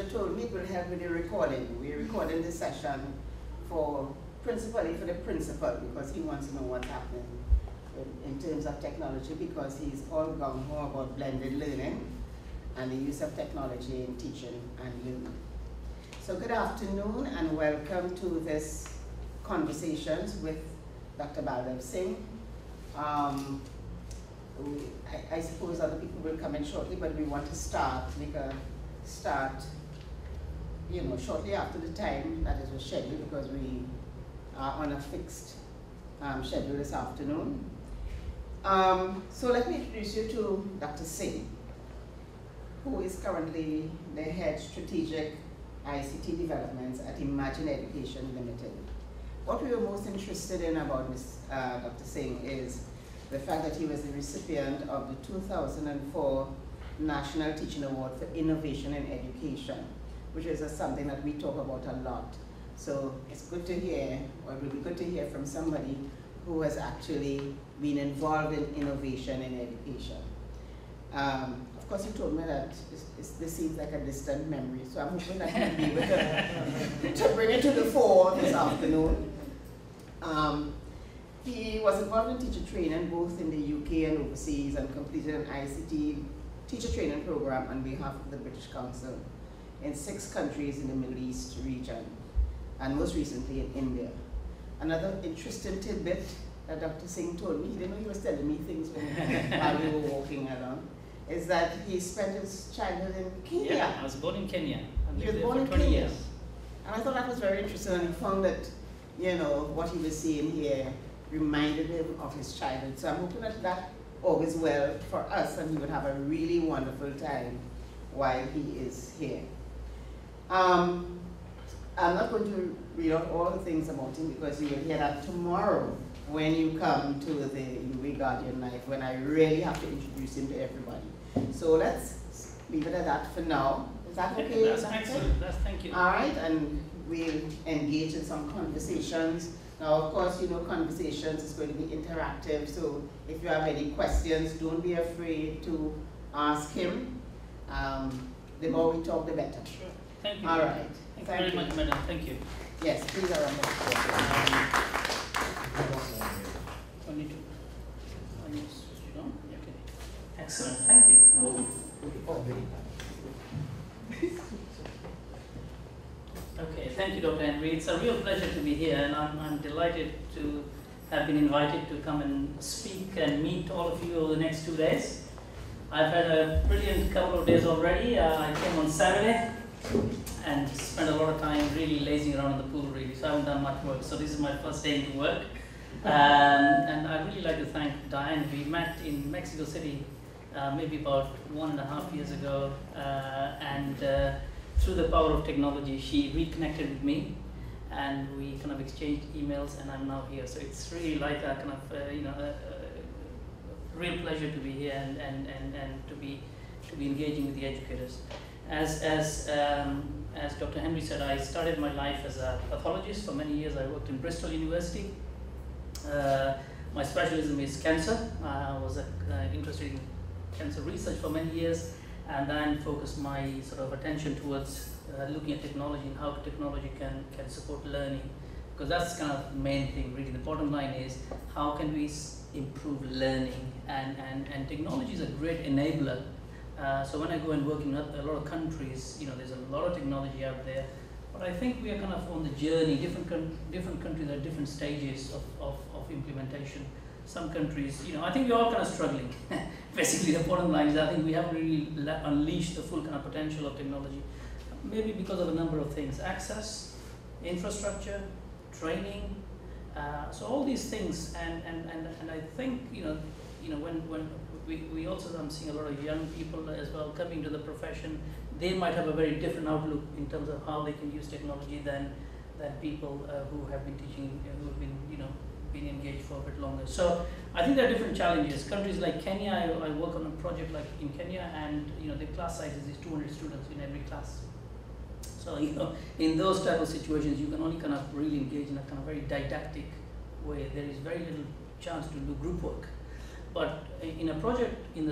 manager told me it will help with the recording. We're recording this session principally for the principal, because he wants to know what's happening in terms of technology, because he's all gung-ho about blended learning and the use of technology in teaching and learning. So good afternoon and welcome to this Conversations with Dr. Baldev Singh. I suppose other people will come in shortly, but we want to start shortly after the time that is scheduled, because we are on a fixed schedule this afternoon. So let me introduce you to Dr. Singh, who is currently the head Strategic ICT Developments at Imagine Education Limited. What we were most interested in about Dr. Singh is the fact that he was the recipient of the 2004 National Teaching Award for Innovation in Education, which is something that we talk about a lot. So it's good to hear, or it will be good to hear from somebody who has actually been involved in innovation in education. Of course, you told me that this seems like a distant memory, so I'm hoping that you'll be able to bring it to the fore this afternoon. He was involved in teacher training both in the UK and overseas, and completed an ICT teacher training program on behalf of the British Council in 6 countries in the Middle East region, and most recently in India. Another interesting tidbit that Dr. Singh told me, he didn't know he was telling me things while we were walking along, is that he spent his childhood in Kenya. Yeah, I was born in Kenya. He was born in 20 Kenya. years. And I thought that was very interesting, and he found that, what he was seeing here reminded him of his childhood. So I'm hoping that augurs well for us, and he would have a really wonderful time while he is here. I'm not going to read out all the things about him, because you will hear that tomorrow when you come to the UWI Guardian Night, when I really have to introduce him to everybody. So let's leave it at that for now. Is that okay? That's excellent. Thank you. All right, and we'll engage in some conversations. Now, of course, conversations is going to be interactive, so if you have any questions, don't be afraid to ask him. The more we talk, the better. Sure. Thank you. All right. Thank you very much, madam. Thank you. Yes, please are on the floor. Okay. Excellent. Thank you. Okay, thank you, Dr. Henry. It's a real pleasure to be here, and I'm delighted to have been invited to come and speak and meet all of you over the next 2 days. I've had a brilliant couple of days already. I came on Saturday and spent a lot of time really lazing around in the pool, really, so I haven't done much work. So this is my first day into work. And I'd really like to thank Diane. We met in Mexico City maybe about 1.5 years ago, and through the power of technology, she reconnected with me, and we kind of exchanged emails, and I'm now here. So it's really like a kind of a real pleasure to be here and to be engaging with the educators. As Dr. Henry said, I started my life as a pathologist. For many years, I worked in Bristol University. My specialism is cancer. I was interested in cancer research for many years, and then focused my sort of attention towards looking at technology and how technology can support learning, because that's kind of the main thing, really. The bottom line is, how can we improve learning, and technology is a great enabler. So when I go and work in a lot of countries, there's a lot of technology out there, but I think we are kind of on the journey. Different countries are at different stages of implementation. Some countries, I think we're all kind of struggling. Basically, the bottom line is, I think we haven't really unleashed the full kind of potential of technology, maybe because of a number of things: access, infrastructure, training. So all these things, and I think when we also, I'm seeing a lot of young people as well coming to the profession. They might have a very different outlook in terms of how they can use technology than people who have been teaching, who have been been engaged for a bit longer. So I think there are different challenges. Countries like Kenya, I work on a project like in Kenya, and the class size is 200 students in every class. So in those type of situations, you can only kind of really engage in a kind of very didactic way. There is very little chance to do group work. But in a project in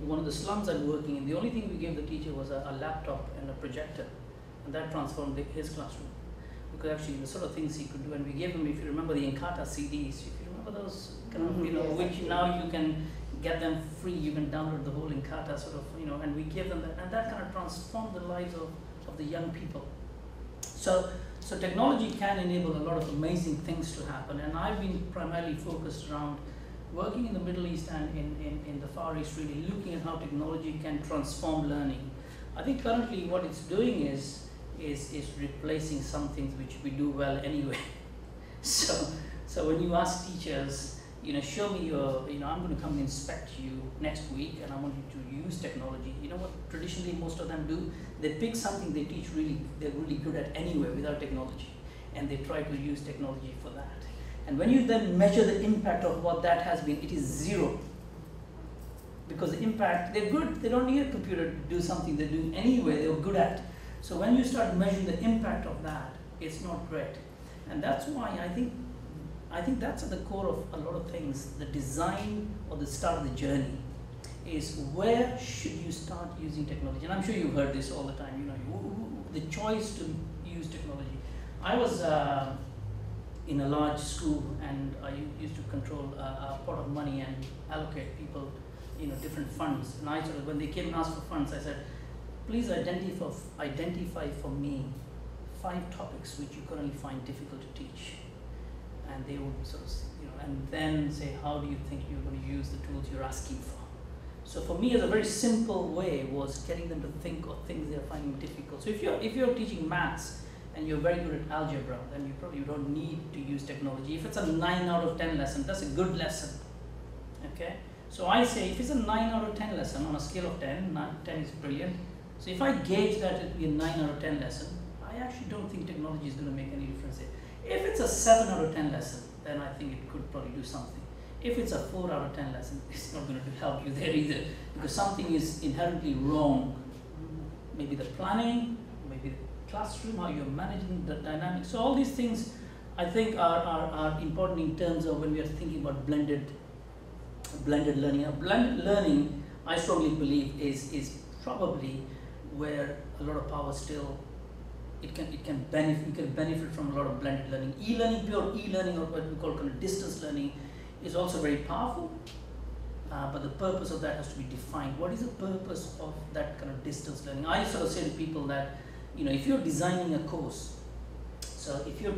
one of the slums I'm working in, the only thing we gave the teacher was a laptop and a projector. and that transformed his classroom. Because actually the sort of things he could do, and we gave him, if you remember the Encarta CDs, if you remember those, kind of, you know, yes, which now you can get them free, you can download the whole Encarta sort of, you know, and we gave them that, and that kind of transformed the lives of the young people. So technology can enable a lot of amazing things to happen, and I've been primarily focused around working in the Middle East and in the Far East, really looking at how technology can transform learning. I think currently what it's doing is replacing some things which we do well anyway. So when you ask teachers, you know, show me your, you know, I'm going to come and inspect you next week and I want you to use technology. You know what traditionally most of them do? They pick something they teach they're really good at anyway without technology, and they try to use technology for that. And when you then measure the impact of what that has been, it is zero. Because the impact, they're good, they don't need a computer to do something they're doing anyway, they're good at. So when you start measuring the impact of that, it's not great. And that's why I think that's at the core of a lot of things. The design or the start of the journey is where should you start using technology. And I'm sure you've heard this all the time, you know, the choice to use technology. I was in a large school, and I used to control a pot of money and allocate people, you know, different funds. And I sort of, when they came and asked for funds, I said, please identify for me 5 topics which you currently find difficult to teach. And they would sort of, you know, and then say, how do you think you're going to use the tools you're asking for? So for me, as a very simple way, was getting them to think of things they're finding difficult. So if you're teaching maths and you're very good at algebra, then you probably don't need to use technology. If it's a 9 out of 10 lesson, that's a good lesson. Okay? So I say, if it's a 9 out of 10 lesson on a scale of 10, 10 is brilliant. So if I gauge that it be a 9 out of 10 lesson, I actually don't think technology is going to make any difference there. If it's a 7 out of 10 lesson, then I think it could probably do something. If it's a 4 out of 10 lesson, it's not going to help you there either, because something is inherently wrong. Maybe the planning, maybe the classroom, how you're managing the dynamics. So all these things, I think, are important in terms of when we are thinking about blended learning. Blended learning, I strongly believe, is probably where a lot of power still. You can benefit from a lot of blended learning. E-learning, pure e-learning, or what we call kind of distance learning, is also very powerful. But the purpose of that has to be defined. What is the purpose of that kind of distance learning? I sort of say to people that, you know, if you're designing a course, so if you're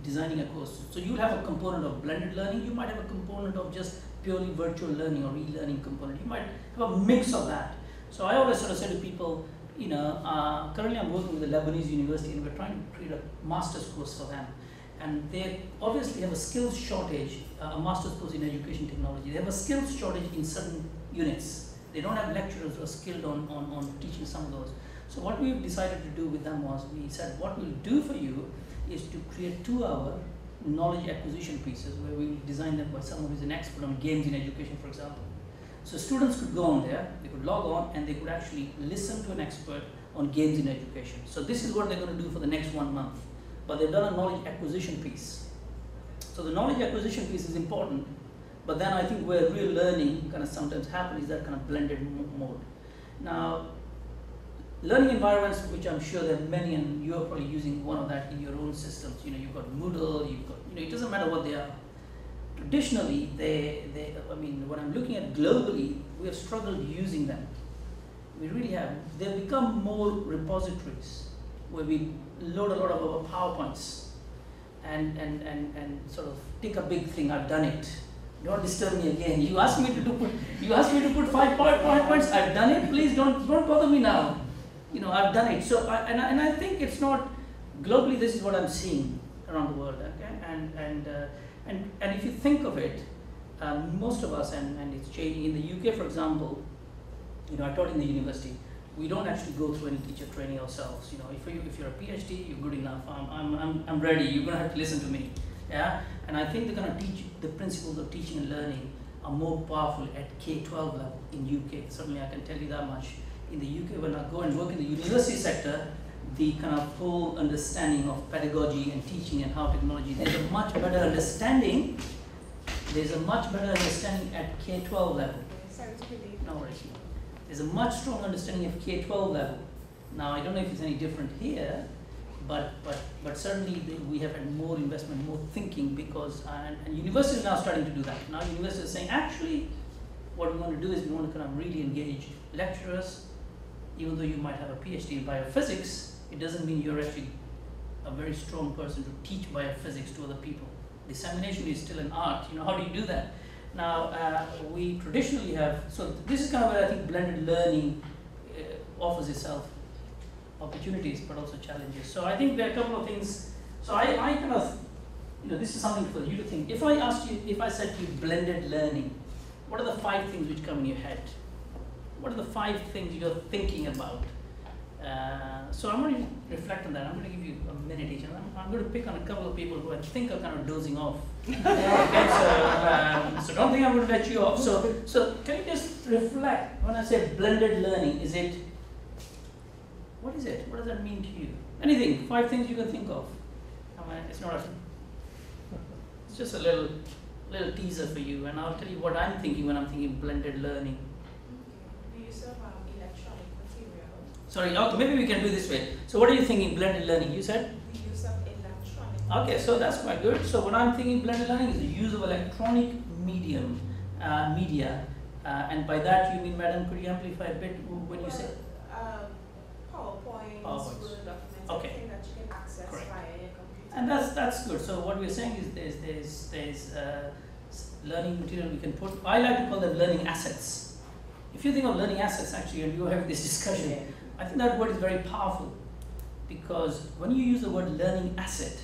designing a course, so you'll have a component of blended learning. You might have a component of just purely virtual learning or e-learning component. You might have a mix of that. So I always sort of say to people, you know, currently I'm working with the Lebanese University, and we're trying to create a master's course for them. And they obviously have a skills shortage, a master's course in education technology. They have a skills shortage in certain units. They don't have lecturers who are skilled on teaching some of those. So what we've decided to do with them was, we said, what we'll do for you is to create 2-hour knowledge acquisition pieces where we will design them by someone who's an expert on games in education, for example. So students could go on there, they could log on, and they could actually listen to an expert on games in education. So this is what they're going to do for the next 1 month. But they've done a knowledge acquisition piece. So the knowledge acquisition piece is important, but then I think where real learning kind of sometimes happens is that kind of blended mode. Now, learning environments, which I'm sure there are many, and you're probably using one of that in your own systems. You know, you've got Moodle, you've got, you know, it doesn't matter what they are. Traditionally, I mean, when I'm looking at globally, we have struggled using them. We really have. They've become more repositories where we load a lot of our PowerPoints and sort of take a big thing. I've done it. Don't disturb me again. You asked me to put 5 PowerPoints. I've done it. Please don't bother me now. You know, I've done it. So I think it's not globally. This is what I'm seeing around the world. Okay, and if you think of it, most of us, and it's changing. In the UK, for example, you know, I taught in the university. We don't actually go through any teacher training ourselves. You know, if you're a PhD, you're good enough. I'm ready. You're gonna have to listen to me. Yeah, and I think they're gonna teach the principles of teaching and learning are more powerful at K-12 level in UK. Certainly, I can tell you that much. In the UK, when I go and work in the university sector, the kind of whole understanding of pedagogy and teaching and how technology, there's a much better understanding. There's a much better understanding at K-12 level. Sorry to believe. No worries. There's a much stronger understanding of K-12 level Now, I don't know if it's any different here, but certainly we have had more investment, more thinking, because, and universities are now starting to do that. Now universities are saying, actually, what we want to do is we want to kind of really engage lecturers. Even though you might have a PhD in biophysics, it doesn't mean you're actually a very strong person to teach biophysics to other people. Dissemination is still an art. You know, how do you do that? Now, we traditionally have, so this is kind of where I think blended learning offers itself opportunities, but also challenges. So I think there are a couple of things. So I kind of, you know, this is something for you to think. If I asked you, if I said to you blended learning, what are the 5 things which come in your head? What are the 5 things you're thinking about? So I'm going to reflect on that. I'm going to give you a minute each, and I'm going to pick on a couple of people who I think are kind of dozing off. Okay, so don't think I'm going to let you off. So can you just reflect when I say blended learning? Is it, what is it? What does that mean to you? Anything? 5 things you can think of. It's not a, it's just a little teaser for you, and I'll tell you what I'm thinking when I'm thinking blended learning. The use of electronic material. Sorry, okay, maybe we can do this way. So what are you thinking blended learning? You said? The use of electronic. Okay, so that's quite good. So what I'm thinking blended learning is the use of electronic media, and by that you mean, madam, could you amplify a bit when you say? PowerPoint, PowerPoints. Word documents, Okay. everything that you can access Correct. via your computer. And that's good. So what we're saying is there's learning material we can put. I like to call them learning assets. If you think of learning assets, actually, and you have this discussion, I think that word is very powerful, because when you use the word learning asset,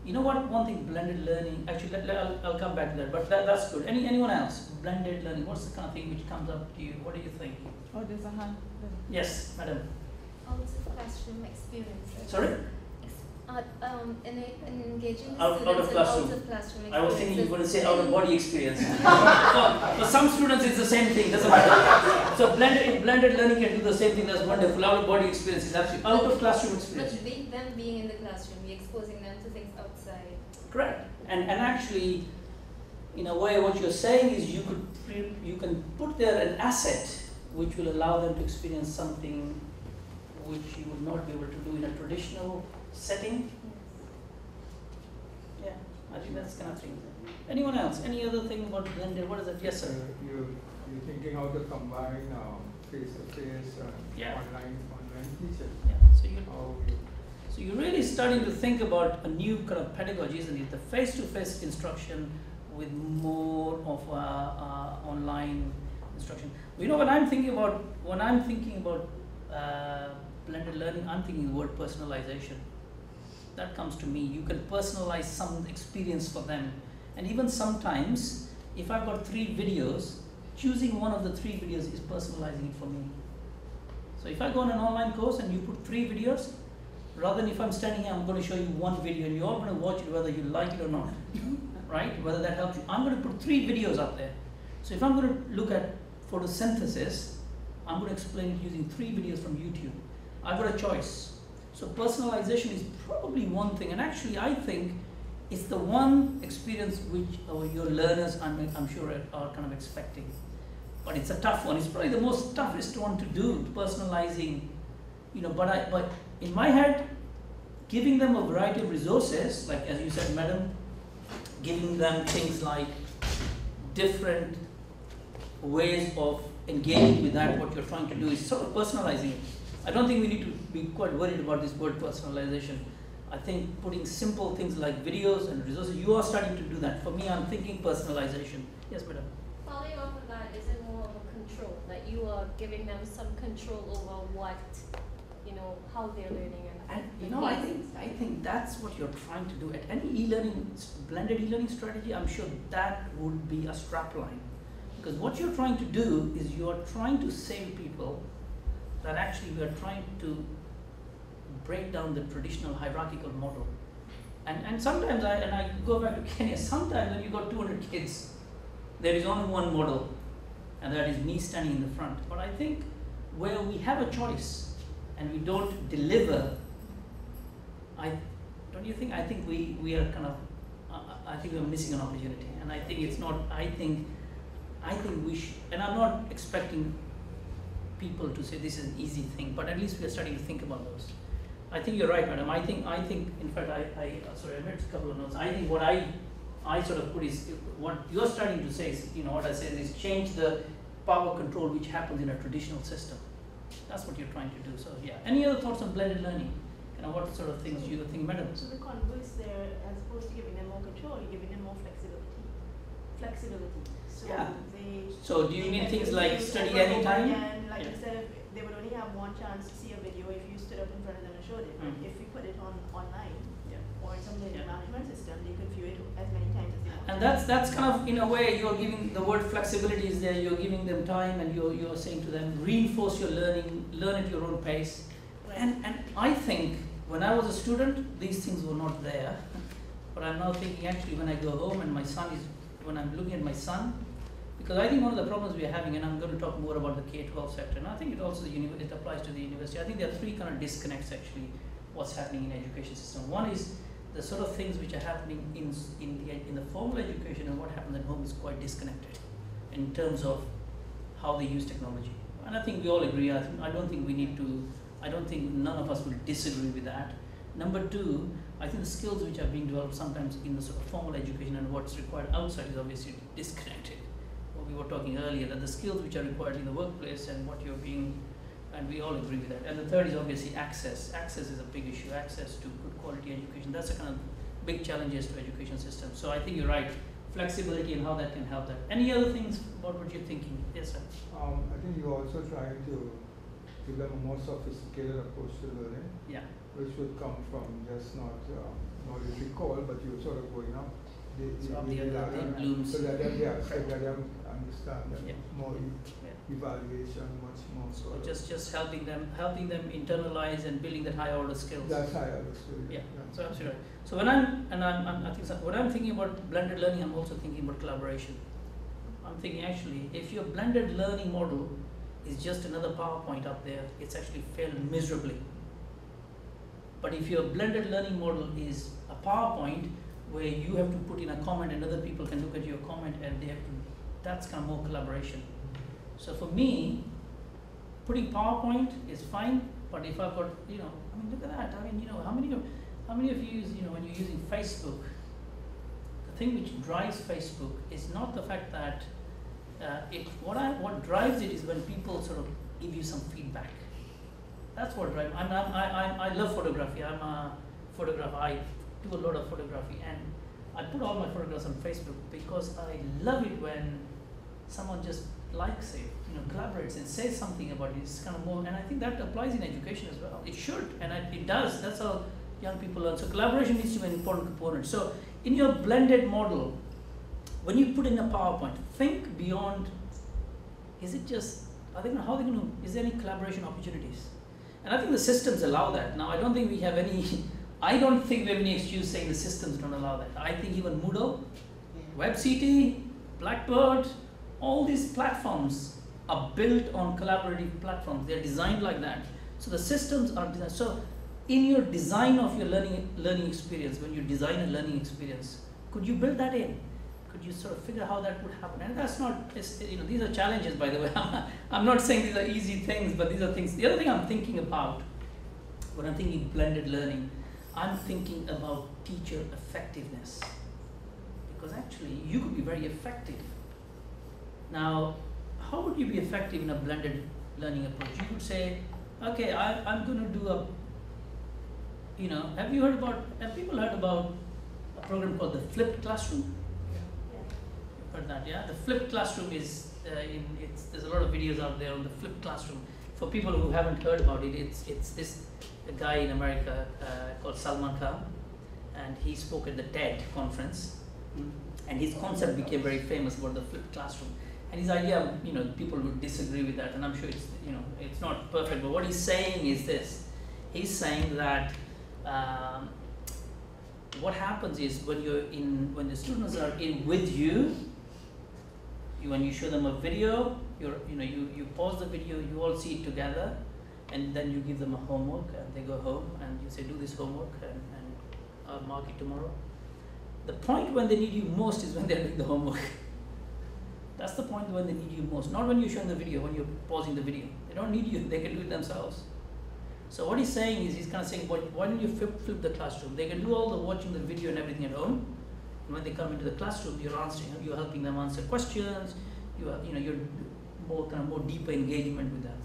you know what? One thing, blended learning. Actually, I'll come back to that. But that's good. Anyone else? Blended learning. What's the kind of thing which comes up to you? What do you think? Oh, there's a hand. Yes, madam. Out of classroom experiences. Sorry. In engaging the Out of students in classroom. out of classroom I was thinking you were going to say out of experiences. body experience. For some students, it's the same thing. Doesn't matter. So blended learning can do the same thing. That's wonderful. Out of body experience is actually out of classroom experience. But them being in the classroom, we're exposing them to things outside. Correct. And actually, in a way, what you're saying is you can put there an asset which will allow them to experience something which you would not be able to do in a traditional setting. Yeah, I think that's kind of thing. Anyone else? Any other thing about blended? What is it? Yes, sir. You're thinking how to combine face-to-face and Yeah. online teaching. Yeah. How you So you're really starting to think about a new kind of pedagogy, isn't it? The face-to-face instruction with more of online instruction. You know what I'm thinking about? When I'm thinking about blended learning, I'm thinking the word personalization. That comes to me. You can personalize some experience for them. And even sometimes, if I've got 3 videos, choosing one of the 3 videos is personalizing it for me. So if I go on an online course and you put 3 videos, rather than if I'm standing here, I'm going to show you 1 video and you're all going to watch it whether you like it or not, right? Whether that helps you. I'm going to put 3 videos up there. So if I'm going to look at photosynthesis, I'm going to explain it using 3 videos from YouTube. I've got a choice. So personalization is probably one thing, and actually I think it's the one experience which your learners, I'm sure, are kind of expecting. But it's a tough one. It's probably the most toughest one to do, personalizing, you know. But in my head, giving them a variety of resources, like as you said, madam, giving them things like different ways of engaging with that, what you're trying to do is sort of personalizing it. I don't think we need to be quite worried about this word personalization. I think putting simple things like videos and resources, you are starting to do that. For me, I'm thinking personalization. Yes, madam. Following off of that, is it more of a control, that you are giving them some control over what, how they're learning And I think that's what you're trying to do at any blended e-learning strategy. I'm sure that would be a strapline, because what you're trying to do is you are trying to say to people that actually we are trying to break down the traditional hierarchical model. And sometimes I go back to Kenya. Sometimes when you got 200 kids, there is only one model, and that is me standing in the front. But I think where we have a choice and we don't deliver, don't you think? I think we are kind of, I think we're missing an opportunity. And I think it's not, I think we should, and I'm not expecting people to say this is an easy thing, but at least we are starting to think about those. I think you're right, madam. I think, in fact, sorry, I made a couple of notes. I think what I sort of put is, what you're starting to say is, what I said is change the power control which happens in a traditional system. That's what you're trying to do. So yeah. Any other thoughts on blended learning? What sort of things you think, madam? So the converse there, as opposed to giving them more control, you're giving them more flexibility. So Yeah. they. So do you they mean can things use like it study over and over anytime? again, like Yeah. instead of, they would only have one chance to see a video if you stood up in front of them and showed it. Mm. If we put it online Yeah. or in some learning Yeah. management system, they could view it as many times as they want. And that's kind of, in a way, you're giving, the word flexibility is there, you're giving them time, and you're saying to them, reinforce your learning, learn at your own pace. Right. And I think when I was a student, these things were not there. But I'm now thinking, actually, when I go home and when I'm looking at my son, because I think one of the problems we are having, and I'm going to talk more about the K-12 sector, and I think it also it applies to the university. I think there are three kind of disconnects, actually, what's happening in the education system. One is the sort of things which are happening in the formal education, and what happens at home is quite disconnected in terms of how they use technology. And I think we all agree. I don't think none of us will disagree with that. Number two, I think the skills which are being developed sometimes in the sort of formal education and what's required outside is obviously disconnected. What we were talking earlier, that the skills which are required in the workplace and what you're being, and we all agree with that. And the third is obviously access. Access is a big issue, access to good quality education. That's a kind of big challenges to education system. So I think you're right, flexibility and how that can help that. Any other things about what you're thinking? Yes, sir. I think you're also trying to give them a more sophisticated approach to learning, Yeah. which would come from just not knowledge recall, but you're sort of going up the ladder, blooms. so that they understand that Yeah. more Yeah. evaluation, much more So sort of. just helping them internalize and building that high order skills. That's how I understood it. Yeah. So absolutely right. So when when I'm thinking about blended learning, I'm also thinking about collaboration. I'm thinking, actually, if your blended learning model is just another PowerPoint up there, it's actually failed miserably. But if your blended learning model is a PowerPoint where you have to put in a comment and other people can look at your comment and that's kind of more collaboration. So for me, putting PowerPoint is fine, but if I've got, look at that. How many of you use, when you're using Facebook, the thing which drives Facebook is not the fact that what drives it is when people sort of give you some feedback. That's what drives. I love photography. I'm a photographer. I do a lot of photography, and I put all my photographs on Facebook because I love it when someone just likes it, collaborates and says something about it. It's kind of more, and I think that applies in education as well. It should, and it does. That's how young people learn. So collaboration needs to be an important component. So in your blended model, when you put in a PowerPoint, think beyond. Is it just? How are they going to? Is there any collaboration opportunities? And I think the systems allow that. Now, I don't think we have any excuse saying the systems don't allow that. I think even Moodle, WebCT, Blackboard, all these platforms are built on collaborative platforms. They're designed like that. So the systems are designed. So in your design of your learning experience, when you design a learning experience, could you build that in? Could you sort of figure how that would happen? And that's not, these are challenges, by the way. I'm not saying these are easy things, but these are things. The other thing I'm thinking about, when I'm thinking blended learning, I'm thinking about teacher effectiveness. Because actually, you could be very effective. Now, how would you be effective in a blended learning approach? You could say, okay, I'm going to do a, have people heard about a program called the flipped classroom? Heard that, yeah? The flipped classroom is, there's a lot of videos out there on the flipped classroom. For people who haven't heard about it, it's this guy in America called Salman Khan, and he spoke at the TED conference, and his concept became very famous about the flipped classroom. And his idea, people would disagree with that, and I'm sure it's not perfect, but what he's saying is this. He's saying that what happens is when the students are in with you, when you show them a video, you pause the video, you all see it together, and then you give them a homework, and they go home, and you say, do this homework, and I'll mark it tomorrow. The point when they need you most is when they're doing the homework. That's the point when they need you most, not when you're showing the video, when you're pausing the video. They don't need you, they can do it themselves. So what he's saying is, he's kind of saying, why don't you flip the classroom? They can do all the watching the video and everything at home. And when they come into the classroom, you're helping them answer questions. You're more deeper engagement with them.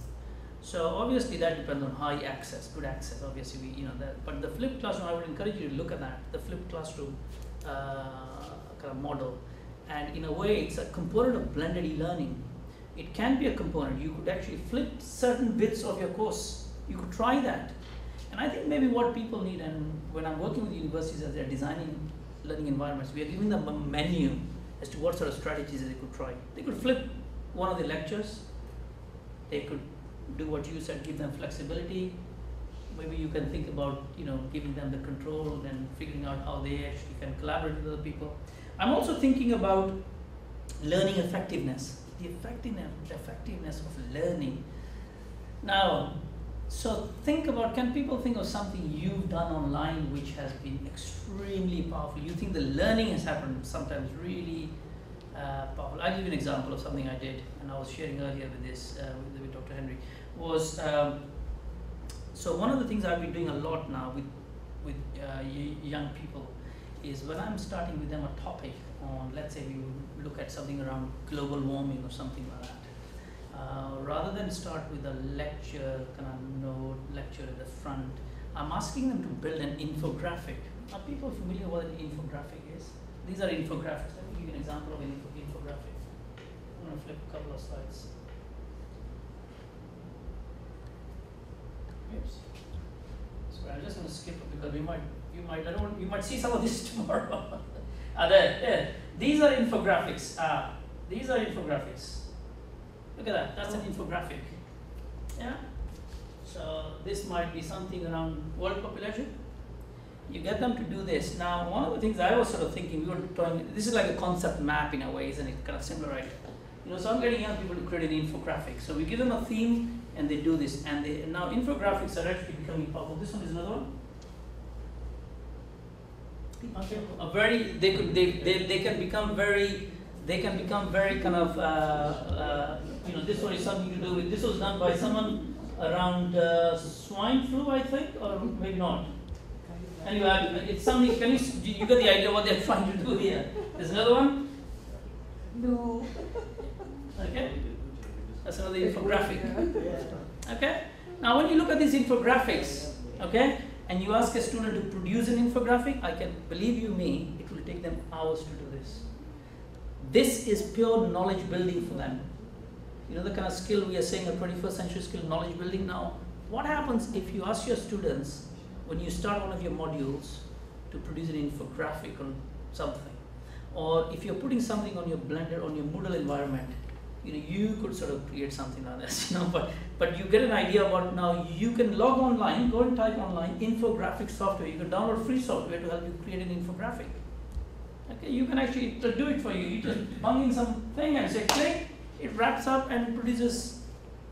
So obviously that depends on high access, good access. Obviously, but the flipped classroom, I would encourage you to look at that, the flipped classroom kind of model. And in a way, it's a component of blended e-learning. It can be a component. You could actually flip certain bits of your course. You could try that. And I think maybe what people need, and when I'm working with universities as they're designing learning environments, we are giving them a menu as to what sort of strategies they could try. They could flip one of the lectures. They could do what you said, give them flexibility. Maybe you can think about, giving them the control and figuring out how they actually can collaborate with other people. I'm also thinking about learning effectiveness, the effectiveness of learning. Now, so think about, can people think of something you've done online which has been extremely powerful? You think the learning has happened sometimes really powerful. I'll give you an example of something I did, and I was sharing earlier with this, with Dr. Henry, was, so one of the things I've been doing a lot now with young people is when I'm starting with them a topic on, let's say we look at something around global warming or something like that. Rather than start with a lecture, lecture at the front, I'm asking them to build an infographic. Are people familiar with what an infographic is? These are infographics. Let me give you an example of an infographic. I'm going to flip a couple of slides. Oops. So I'm just going to skip it because you might see some of this tomorrow. There. These are infographics. These are infographics. Look at that, that's an infographic. Yeah? So this might be something around world population. You get them to do this. Now, one of the things I was sort of thinking, this is like a concept map in a way, isn't it? Kind of similar, right? So I'm getting young people to create an infographic. So we give them a theme and they do this. And now infographics are actually becoming powerful. This one is another one. Okay. They can become very kind of, this one is something to do with, this was done by someone around swine flu, I think, or maybe not. Anyway, it's something, you get the idea what they're trying to do here. There's another one? No. Okay, that's another infographic. Okay, now when you look at these infographics, okay, and you ask a student to produce an infographic, I can, believe you me, it will take them hours to do this. This is pure knowledge building for them. The kind of skill we are saying, a 21st century skill, knowledge building. Now, what happens if you ask your students, when you start one of your modules, to produce an infographic on something, or if you're putting something on your Blender, on your Moodle environment, you could sort of create something like this, but you get an idea about, now you can log online, go and type online, infographic software. You can download free software to help you create an infographic. Okay, you can actually do it for you. You just bung in something and say click, it wraps up and produces.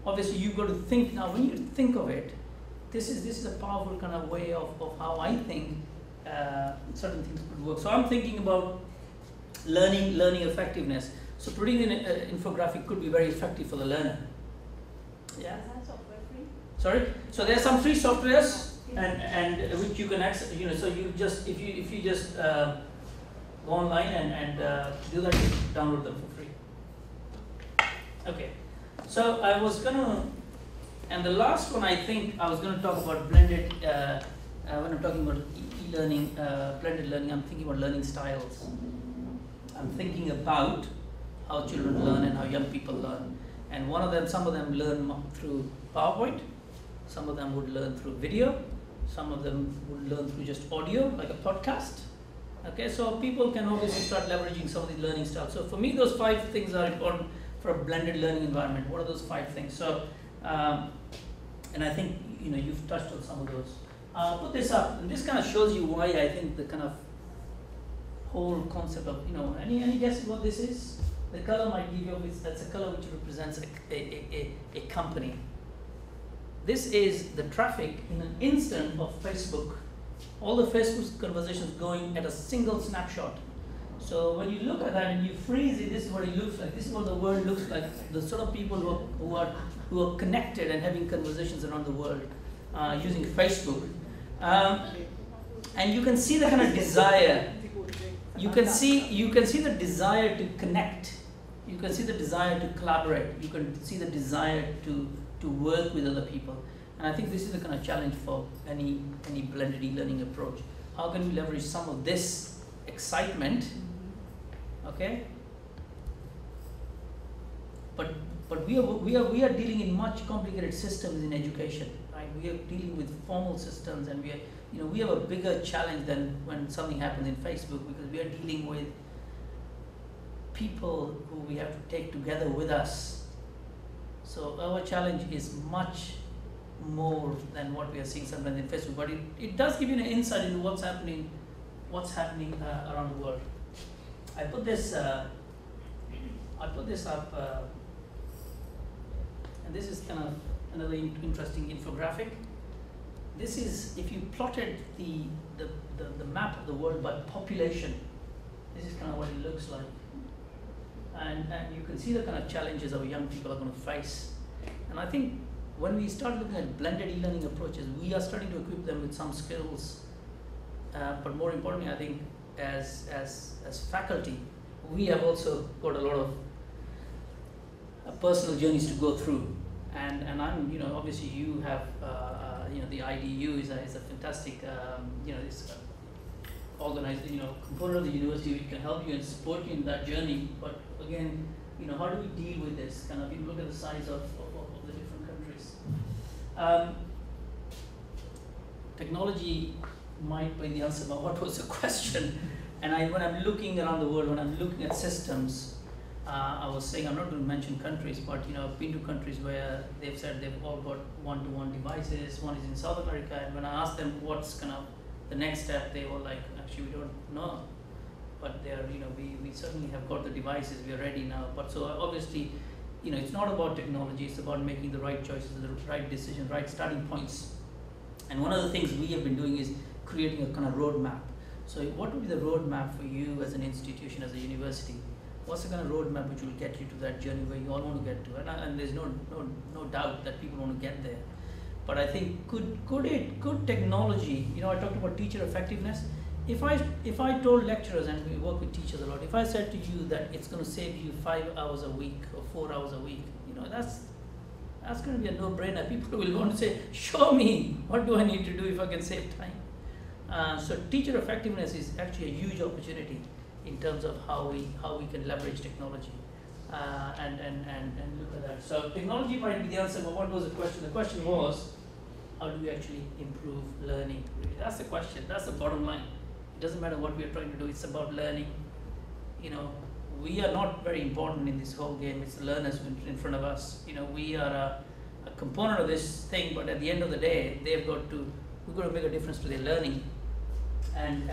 Obviously, you've got to think. Now, when you think of it, this is a powerful kind of way of how I think certain things could work. So I'm thinking about learning effectiveness. So producing an infographic could be very effective for the learner. Yeah. Is that software free? Sorry. So there are some free softwares and which you can access. So you just if you just go online and do that, you download them for free. Okay, so I was gonna, and the last one I think I was gonna talk about blended, when I'm talking about e-learning, blended learning, I'm thinking about learning styles. I'm thinking about how children learn and how young people learn. And some of them learn through PowerPoint, some of them would learn through video, some of them would learn through just audio, like a podcast. Okay, so people can obviously start leveraging some of these learning styles. So for me, those 5 things are important for a blended learning environment. What are those 5 things? So, and I think you've touched on some of those. I'll put this up, and this kind of shows you why I think the kind of whole concept of any guesses what this is? The color might give you that's a color which represents a company. This is the traffic in an instant of Facebook. All the Facebook conversations going at a single snapshot. So when you look at that and you freeze it, this is what it looks like. This is what the world looks like. The sort of people who are connected and having conversations around the world using Facebook. And you can see the kind of desire. You can see the desire to connect. You can see the desire to collaborate. You can see the desire to work with other people. And I think this is the kind of challenge for any blended e-learning approach. How can we leverage some of this excitement? Okay. But we are dealing in much complicated systems in education, right? We are dealing with formal systems, and we have a bigger challenge than when something happens in Facebook, because we are dealing with people who we have to take together with us. So our challenge is much more than what we are seeing sometimes in Facebook, but it does give you an insight into what's happening around the world. I put this up, and this is kind of another interesting infographic. This is, if you plotted the map of the world by population, this is kind of what it looks like. And you can see the kind of challenges our young people are going to face. And I think when we start looking at blended e-learning approaches, we are starting to equip them with some skills. But more importantly, I think as faculty, we have also got a lot of personal journeys to go through. And I'm, obviously you have, the IDU is a fantastic, this organized, component of the university which can help you and support you in that journey. But again, how do we deal with this? Kind of, you look at the size of the different countries. Technology might be the answer, but what was the question? And when I'm looking around the world, when I'm looking at systems, I was saying, I'm not going to mention countries, but I've been to countries where they've said they've all got one-to-one devices. One is in South America, and when I asked them what's kind of the next step, they were like, actually, we don't know. But they're, we certainly have got the devices, we are ready now. But so obviously, it's not about technology, it's about making the right choices, the right decisions, right starting points. And one of the things we have been doing is creating a kind of roadmap. So what would be the roadmap for you as an institution, as a university? What's the kind of roadmap which will get you to that journey where you all want to get to? And there's no doubt that people want to get there. But I think could technology, I talked about teacher effectiveness. If I told lecturers, and we work with teachers a lot, if I said to you that it's going to save you 5 hours a week or 4 hours a week, that's going to be a no-brainer. People will want to say, show me, what do I need to do if I can save time? So teacher effectiveness is actually a huge opportunity in terms of how we can leverage technology and look at that. So technology might be the answer, but what was the question? The question was, how do we actually improve learning? That's the question. That's the bottom line. It doesn't matter what we are trying to do. It's about learning. We are not very important in this whole game. It's the learners in front of us. We are a component of this thing, but at the end of the day, we've got to make a difference to their learning. And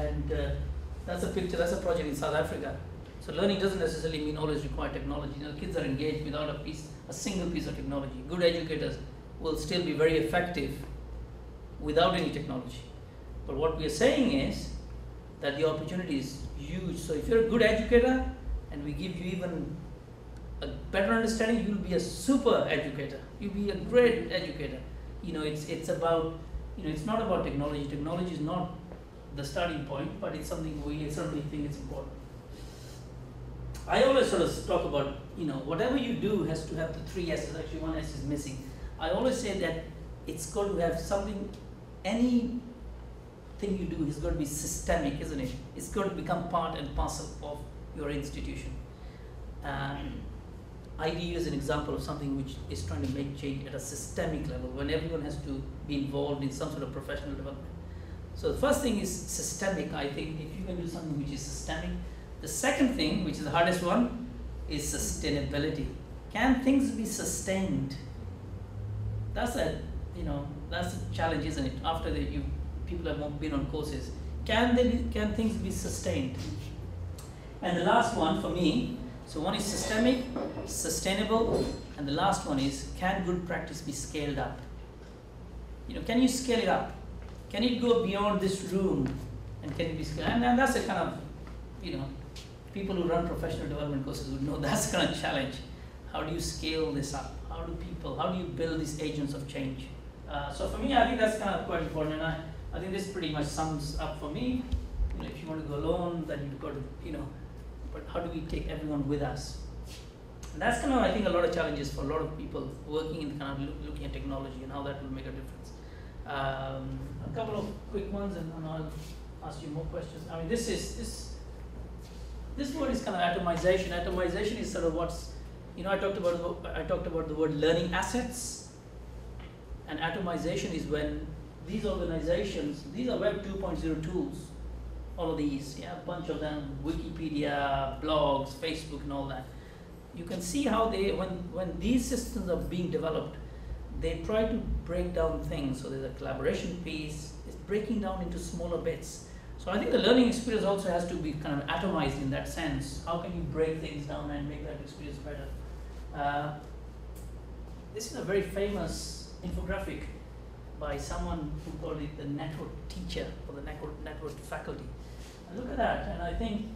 that's a picture. That's a project in South Africa. So learning doesn't necessarily mean always require technology. Kids are engaged without a single piece of technology. Good educators will still be very effective without any technology. But what we are saying is that the opportunity is huge. So if you're a good educator and we give you even a better understanding, you'll be a super educator. You'll be a great educator. It's about, it's not about technology. Technology is not the starting point, but it's something we certainly think it's important. I always sort of talk about, whatever you do has to have the 3 S's. Actually, 1 S is missing. I always say that it's got to have something, anything you do is going to be systemic, isn't it? It's got to become part and parcel of your institution. IDU is an example of something which is trying to make change at a systemic level, when everyone has to be involved in some sort of professional development. So the first thing is systemic. I think if you can do something which is systemic. The second thing, which is the hardest one, is sustainability. Can things be sustained? That's a challenge, isn't it? After people have been on courses, can things be sustained? And the last one for me, so one is systemic, sustainable, and the last one is, can good practice be scaled up? Can you scale it up? Can it go beyond this room, and can it be scaled? And that's a kind of, People who run professional development courses would know that's kind of challenge. How do you scale this up? How do you build these agents of change? So for me, I think that's kind of quite important, and I think this pretty much sums up for me. You know, if you want to go alone, then you've got to, you know, but how do we take everyone with us? And that's kind of, I think, a lot of challenges for a lot of people working in kind of looking at technology and how that will make a difference. A couple of quick ones, and I'll ask you more questions. I mean, this word is kind of atomization. Atomization is sort of what's, you know, I talked about the word learning assets, and atomization is when these organizations, these are Web 2.0 tools, all of these, yeah, a bunch of them, Wikipedia, blogs, Facebook, and all that. You can see how they, when these systems are being developed, they try to break down things. So there's a collaboration piece, it's breaking down into smaller bits. So I think the learning experience also has to be kind of atomized in that sense. How can you break things down and make that experience better? This is a very famous infographic by someone who called it the network teacher or the network faculty. And look at that, and I think,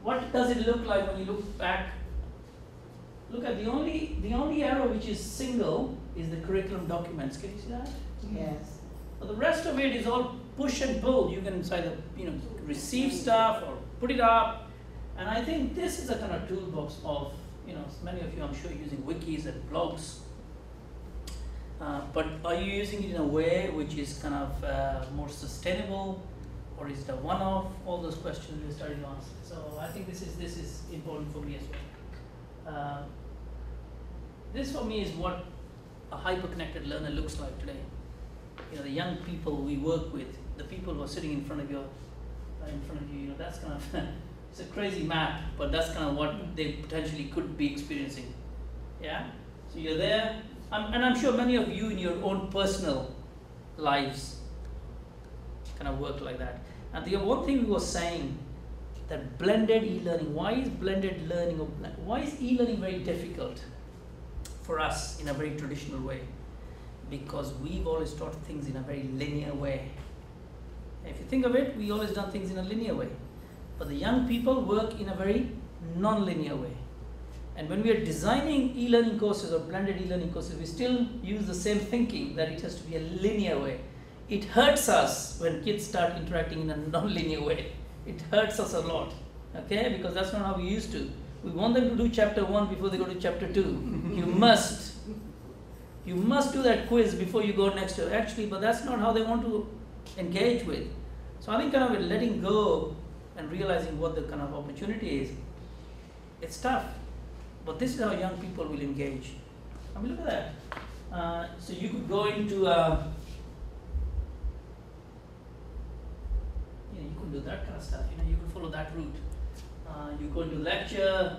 what does it look like when you look back? Look at the only arrow which is single is the curriculum documents. Can you see that? Yes. So the rest of it is all push and pull. You can either, you know, receive stuff or put it up. And I think this is a kind of toolbox of, you know, many of you I'm sure using wikis and blogs. But are you using it in a way which is kind of more sustainable, or is it a one-off? All those questions we're starting to answer. So I think this is important for me as well. This for me is what a hyper-connected learner looks like today. You know, the young people we work with, the people who are sitting in front of you, you know, that's kind of it's a crazy map, but that's kind of what they potentially could be experiencing. Yeah. So you're there, and I'm sure many of you in your own personal lives kind of work like that. And the one thing we were saying, that blended e-learning. Why is blended learning, or why is e-learning very difficult for us in a very traditional way? Because we've always taught things in a very linear way. If you think of it, we always done things in a linear way. But the young people work in a very non-linear way. And when we are designing e-learning courses or blended e-learning courses, we still use the same thinking that it has to be a linear way. It hurts us when kids start interacting in a non-linear way. It hurts us a lot, okay? Because that's not how we used to. We want them to do chapter 1 before they go to chapter 2. You must do that quiz before you go next to actually, but that's not how they want to engage with. So I think kind of letting go and realizing what the kind of opportunity is, it's tough. But this is how young people will engage. I mean, look at that. So you could go into you could do that kind of stuff. You know, you could follow that route. You go into lecture.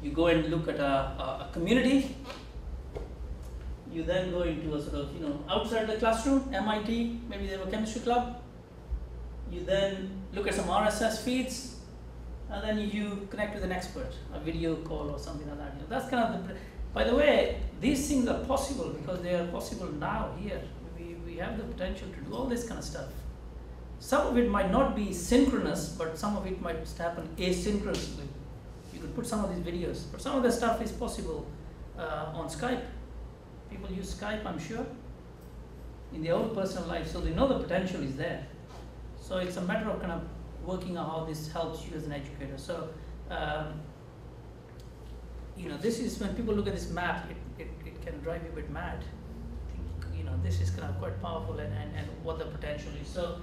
You go and look at a community. You then go into a sort of, you know, outside the classroom, MIT, maybe they have a chemistry club. You then look at some RSS feeds, and then you connect with an expert, a video call or something like that. You know, that's kind of the. By the way, these things are possible because they are possible now here. We have the potential to do all this kind of stuff. Some of it might not be synchronous, but some of it might happen asynchronously. You could put some of these videos, but some of the stuff is possible on Skype. People use Skype, I'm sure, in their own personal life, so they know the potential is there. So it's a matter of kind of working out how this helps you as an educator. So, you know, this is when people look at this map, it can drive you a bit mad. I think, you know, this is kind of quite powerful and what the potential is. So,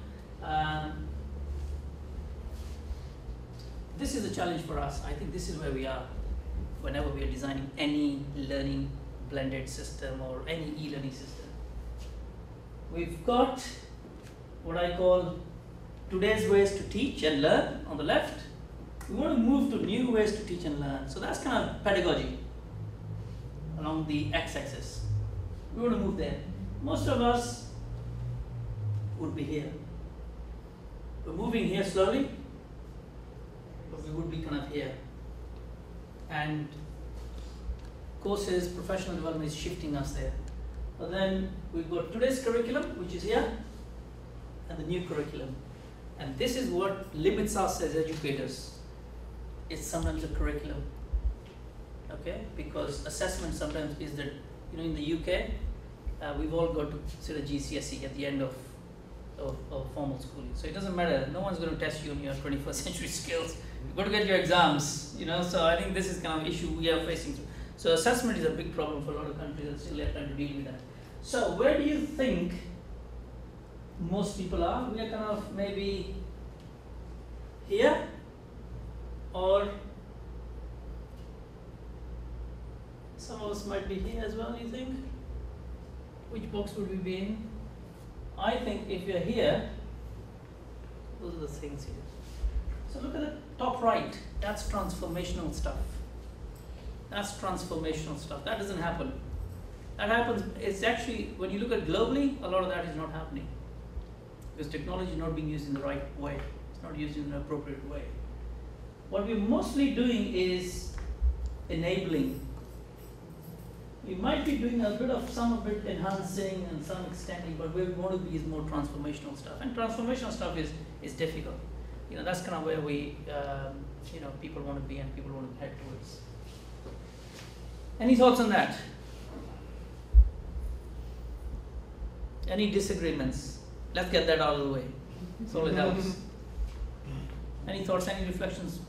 this is a challenge for us. I think this is where we are whenever we are designing any learning blended system or any e-learning system. We've got what I call today's ways to teach and learn on the left. We want to move to new ways to teach and learn. So that's kind of pedagogy along the x-axis. We want to move there. Most of us would be here. We're moving here slowly, but we would be kind of here. And courses, professional development is shifting us there. But then we've got today's curriculum, which is here, and the new curriculum. And this is what limits us as educators. it's sometimes a curriculum. Okay, because assessment sometimes is that, you know, in the UK, we've all got to consider GCSE at the end of formal schooling. So it doesn't matter, no one's going to test you on your 21st century skills. You've got to get your exams, you know, so I think this is kind of issue we are facing. So assessment is a big problem for a lot of countries and still they're trying to deal with that. So where do you think most people are? We are kind of maybe here, or some of us might be here as well, you think? Which box would we be in? I think if you're here, those are the things here. So look at the top right, that's transformational stuff. That's transformational stuff. That doesn't happen. That happens, it's actually, when you look at globally, a lot of that is not happening. Because technology is not being used in the right way. It's not used in an appropriate way. What we're mostly doing is enabling. We might be doing a bit of some of it enhancing and some extending, but where we want to be is more transformational stuff. And transformational stuff is difficult. You know, that's kind of where we, you know, people want to be and people want to head towards. Any thoughts on that? Any disagreements? Let's get that out of the way. So it helps. Any thoughts, any reflections?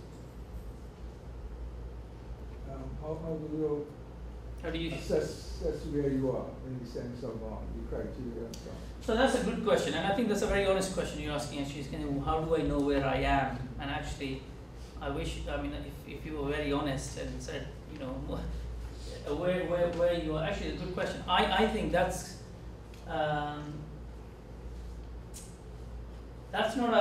How do you assess where you are in the sense of the criteria and so on? So that's a good question, and I think that's a very honest question you're asking. Actually, how do I know where I am? And actually, I wish, I mean, if you were very honest and said, you know, where you are. Actually, it's a good question. I think that's not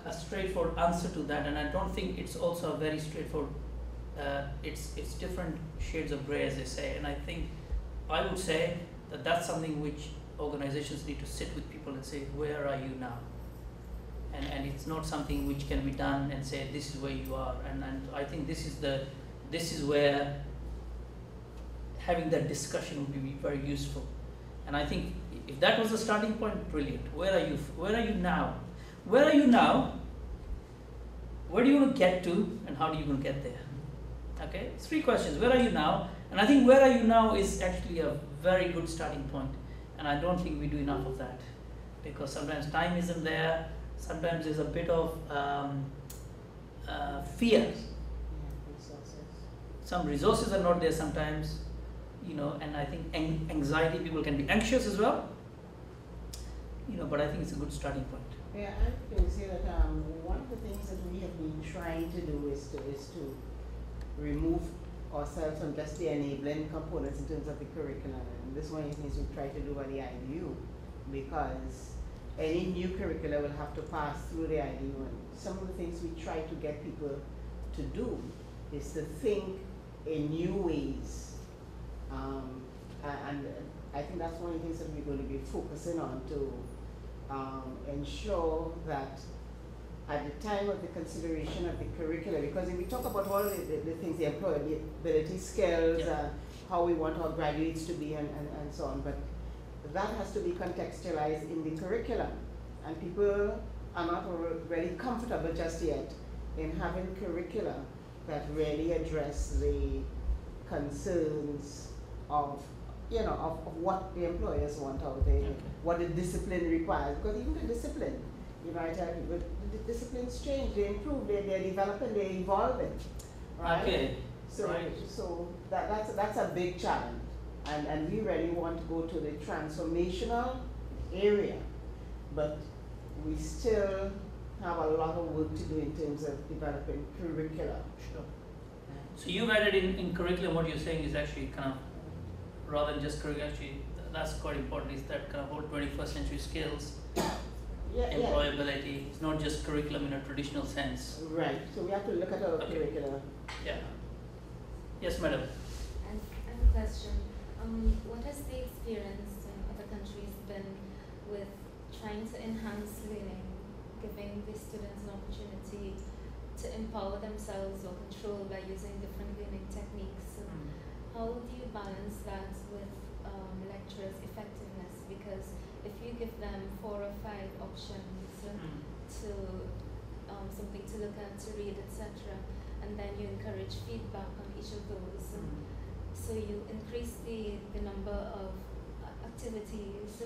a straightforward answer to that, and I don't think it's also a very straightforward. It's different shades of grey, as they say, and I think I would say that that's something which organizations need to sit with people and say, where are you now? And it's not something which can be done and say, this is where you are. And I think this is where having that discussion would be very useful. And I think if that was the starting point, brilliant. Where are you? Where are you now? Where are you now? Where do you want to get to, and how do you want to get there? Okay, 3 questions. Where are you now? And I think where are you now is actually a very good starting point. And I don't think we do enough of that, because sometimes time isn't there. Sometimes there's a bit of fear. Some resources are not there sometimes, you know, and I think anxiety, people can be anxious as well, you know, but I think it's a good starting point. Yeah, I would say that one of the things that we have been trying to do is to remove ourselves from just the enabling components in terms of the curriculum. And this is one of the things we try to do at the IDU, because any new curricula will have to pass through the IDU. And some of the things we try to get people to do is to think in new ways. And I think that's one of the things that we're going to be focusing on to ensure that at the time of the consideration of the curricula, because if we talk about all the things, the employability skills, yeah, how we want our graduates to be and so on, but that has to be contextualized in the curriculum. And people are not really comfortable just yet in having curricula that really address the concerns of, you know, of what the employers want out there, okay, what the discipline requires. Because even the discipline, you know, I tell people, the disciplines change, they improve, they're developing, they're evolving, right? Okay. So, right. So that's a big challenge, and we really want to go to the transformational area, but we still have a lot of work to do in terms of developing curricula. Sure. So you've added in curriculum, what you're saying is actually kind of, rather than just curriculum, actually that's quite important, is that kind of whole 21st century skills, employability. It's not just curriculum in a traditional sense. Right. So we have to look at our curricula. Yeah. Yes, madam. And I have a question. What has the experience in other countries been with trying to enhance learning, giving the students an opportunity to empower themselves or control by using different learning techniques? How do you balance that with lecturers' effectiveness? Because if you give them 4 or 5 options to something to look at, to read, etc., and then you encourage feedback on each of those. So you increase the number of activities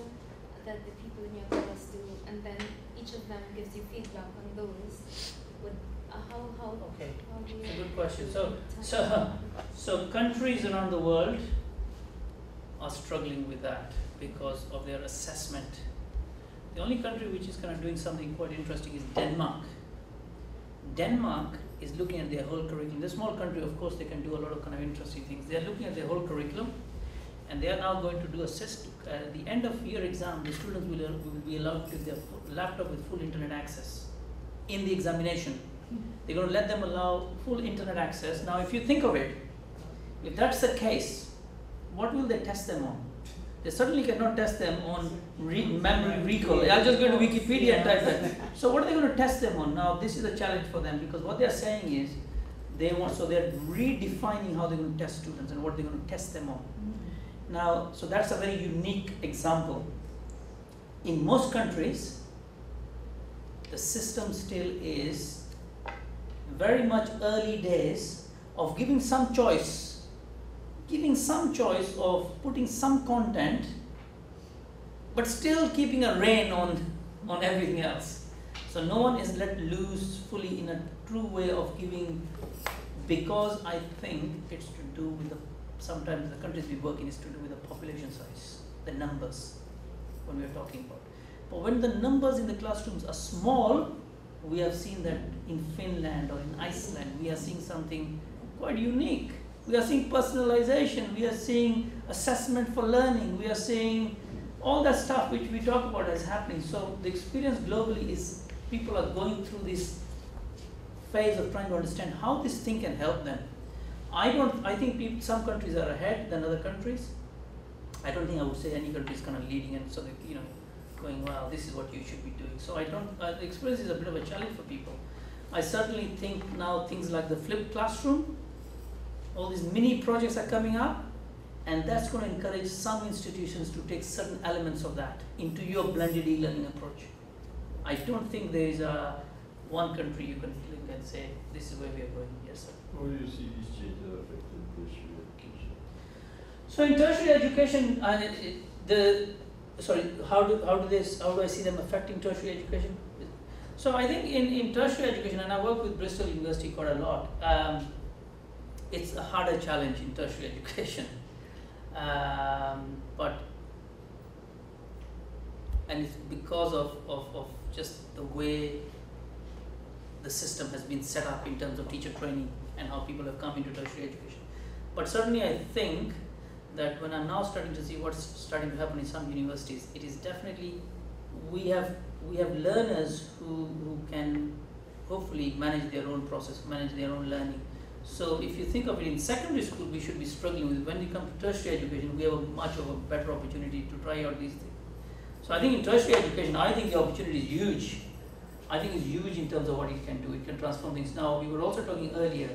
that the people in your class do, and then each of them gives you feedback on those. Okay, how do you it's a good question. tackle So countries around the world are struggling with that because of their assessment. The only country which is kind of doing something quite interesting is Denmark. Denmark is looking at their whole curriculum. They're a small country, of course, they can do a lot of kind of interesting things. They're looking at their whole curriculum, and they are now going to do a system. At the end of year exam, the students will be allowed to take their laptop with full internet access in the examination. They're going to let them allow full internet access. Now, if you think of it, if that's the case, what will they test them on? They certainly cannot test them on memory recall. I'll just go to Wikipedia and type that. So what are they going to test them on? Now, this is a challenge for them, because what they're saying is, they're redefining how they're going to test students and what they're going to test them on. Now, so that's a very unique example. In most countries, the system still is very much early days of giving some choice of putting some content, but still keeping a rein on everything else. So no one is let loose fully in a true way of giving, because I think it's to do with sometimes the countries we work in is to do with the population size, the numbers, when we're talking about. But when the numbers in the classrooms are small, we have seen that in Finland or in Iceland, we are seeing something quite unique. We are seeing personalization, we are seeing assessment for learning, we are seeing all that stuff which we talk about as happening. So the experience globally is people are going through this phase of trying to understand how this thing can help them. I think some countries are ahead than other countries. I don't think I would say any country is kind of leading and so that, going, wow, this is what you should be doing. So the experience is a bit of a challenge for people. I certainly think now things like the flipped classroom, all these mini projects are coming up, and that's going to encourage some institutions to take certain elements of that into your blended e-learning approach. I don't think there is one country you can look and say, this is where we are going. Yes, sir. How do you see these changes affecting tertiary education? So in tertiary education, how do I see them affecting tertiary education? So I think in tertiary education, and I work with Bristol University quite a lot, it's a harder challenge in tertiary education. And it's because of just the way the system has been set up in terms of teacher training and how people have come into tertiary education. But certainly I think that when I'm now starting to see what's starting to happen in some universities, it is definitely, we have learners who can hopefully manage their own process, manage their own learning. So if you think of it, in secondary school, we should be struggling with. When we come to tertiary education, we have a much of a better opportunity to try out these things. So I think in tertiary education, I think the opportunity is huge. I think it's huge in terms of what it can do. It can transform things. Now, we were also talking earlier,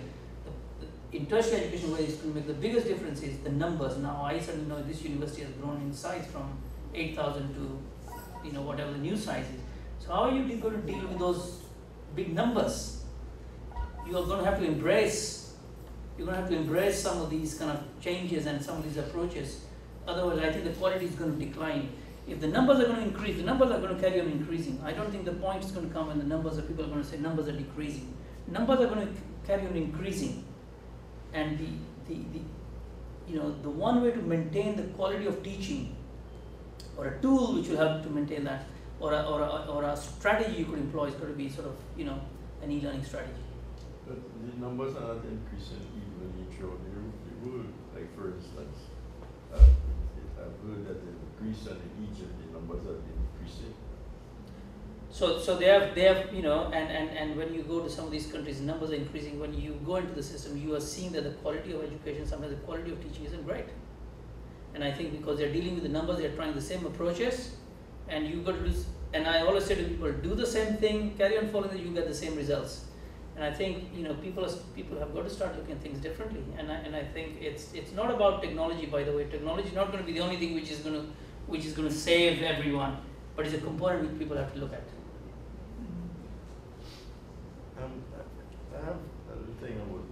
in tertiary education, where it's going to make the biggest difference is the numbers. Now, I certainly know this university has grown in size from 8,000 to, whatever the new size is. So how are you going to deal with those big numbers? You are going to have to embrace some of these kind of changes and some of these approaches. Otherwise, I think the quality is going to decline. If the numbers are going to increase, the numbers are going to carry on increasing. I don't think the point is going to come when the numbers are, people are going to say numbers are decreasing. Numbers are going to carry on increasing. And the one way to maintain the quality of teaching, or a tool which will help to maintain that, or a strategy you could employ is going to be sort of, an e-learning strategy. But the numbers are not increasing evenly throughout the world. Like, for instance, I've heard that in Greece and in Egypt, the numbers have been increasing. So they have and when you go to some of these countries, numbers are increasing. When you go into the system, you are seeing that the quality of education, sometimes the quality of teaching isn't great. And I think because they're dealing with the numbers, they're trying the same approaches, and you've got to do. And I always say to people, do the same thing, carry on following it, you get the same results. And I think people have got to start looking at things differently. And I think it's not about technology, by the way. Technology is not going to be the only thing which is going to save everyone, but it's a component which people have to look at. I have a thing about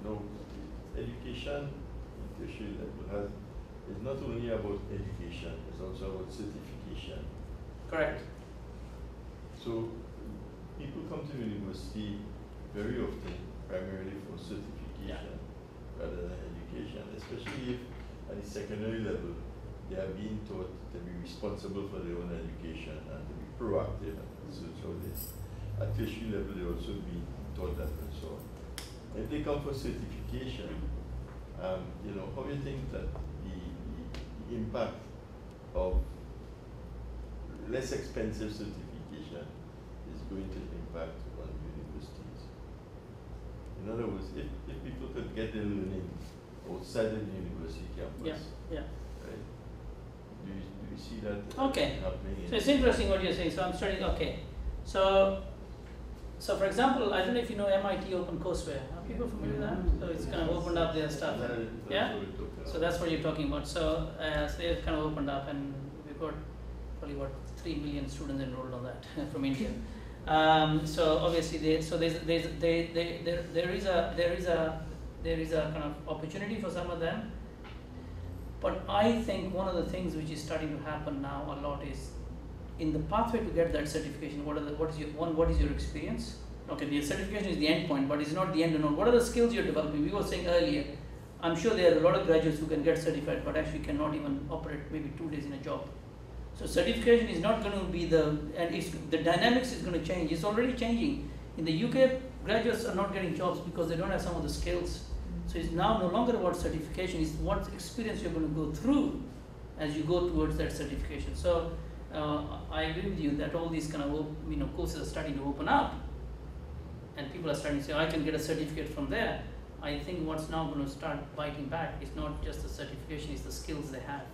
tertiary level is not only about education, it's also about certification. Correct. So people come to university very often primarily for certification rather than education, especially if at the secondary level they are being taught to be responsible for their own education and to be proactive and so this. At tertiary level they also be taught that and so on. If they come for certification, you know, how do you think that the impact of less expensive certification is going to impact on universities? In other words, if people could get their learning outside of the university campus, right? Do you see that happening? So it's interesting what you're saying. So I'm starting. Okay, so for example, I don't know if you know MIT OpenCourseware. Are people familiar with that? So it's kind of opened up their stuff. So that's what you're talking about. So they've kind of opened up, and we've got probably 3 million students enrolled on that from India. So obviously, there is a kind of opportunity for some of them. But I think one of the things which is starting to happen now a lot is in the pathway to get that certification. What is your experience? Okay, the certification is the end point, but it's not the end and all. What are the skills you're developing? We were saying earlier, I'm sure there are a lot of graduates who can get certified, but actually cannot even operate maybe 2 days in a job. So certification is not going to be the dynamics is going to change. It's already changing. In the UK, graduates are not getting jobs because they don't have some of the skills. So it's now no longer about certification, it's what experience you're going to go through as you go towards that certification. So I agree with you that all these kind of courses are starting to open up, and people are starting to say, I can get a certificate from there. I think what's now going to start biting back is not just the certification, it's the skills they have.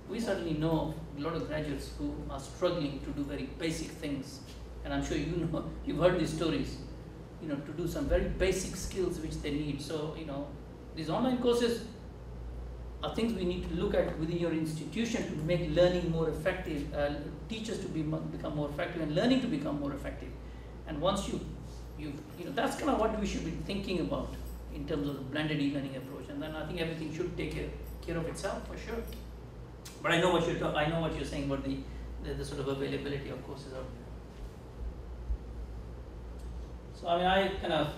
We certainly know a lot of graduates who are struggling to do very basic things, and I'm sure you know, you've heard these stories, to do some very basic skills which they need. So, these online courses are things we need to look at within your institution to make learning more effective, teachers to become more effective, and learning to become more effective. And once that's kind of what we should be thinking about in terms of the blended e-learning approach. And then I think everything should take care of itself for sure. But I know what you're saying about the sort of availability of courses out there. So I mean, I kind of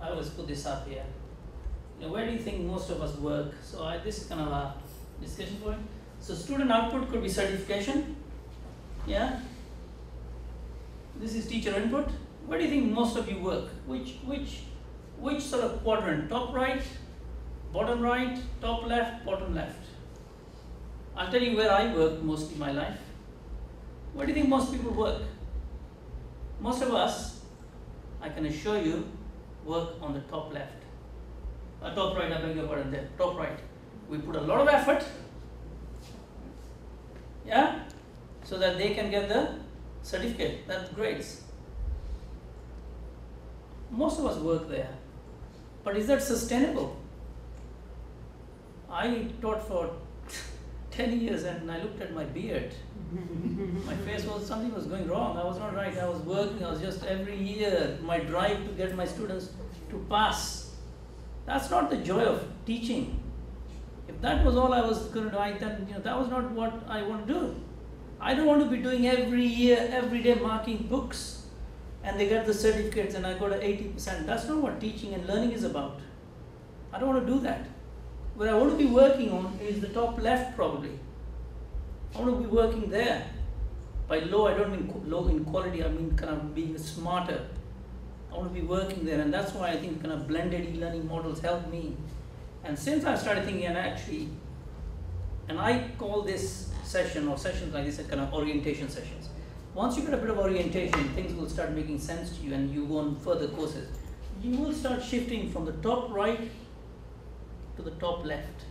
I always put this up here. Where do you think most of us work? So this is kind of a discussion point. So student output could be certification. Yeah. This is teacher input. Where do you think most of you work? Which sort of quadrant? Top right, bottom right, top left, bottom left. I'll tell you where I work most of my life. Where do you think most people work? Most of us, I can assure you, work on the top left. Top right, I beg your pardon there. Top right. We put a lot of effort, so that they can get the certificate, that grades. Most of us work there. But is that sustainable? I taught for 10 years and I looked at my beard. My face something was going wrong. I was not right. I was working. I was just every year, my drive to get my students to pass. That's not the joy of teaching. If that was all I was going to do, then that was not what I want to do. I don't want to be doing every year, every day marking books, and they get the certificates and I go to 80%. That's not what teaching and learning is about. I don't want to do that. What I want to be working on is the top left probably. I want to be working there. By low, I don't mean low in quality, I mean kind of being smarter. I want to be working there, and that's why I think kind of blended e-learning models help me. And since I started thinking, and I call this session or sessions like this kind of orientation sessions. Once you get a bit of orientation, things will start making sense to you and you go on further courses. You will start shifting from the top right to the top left.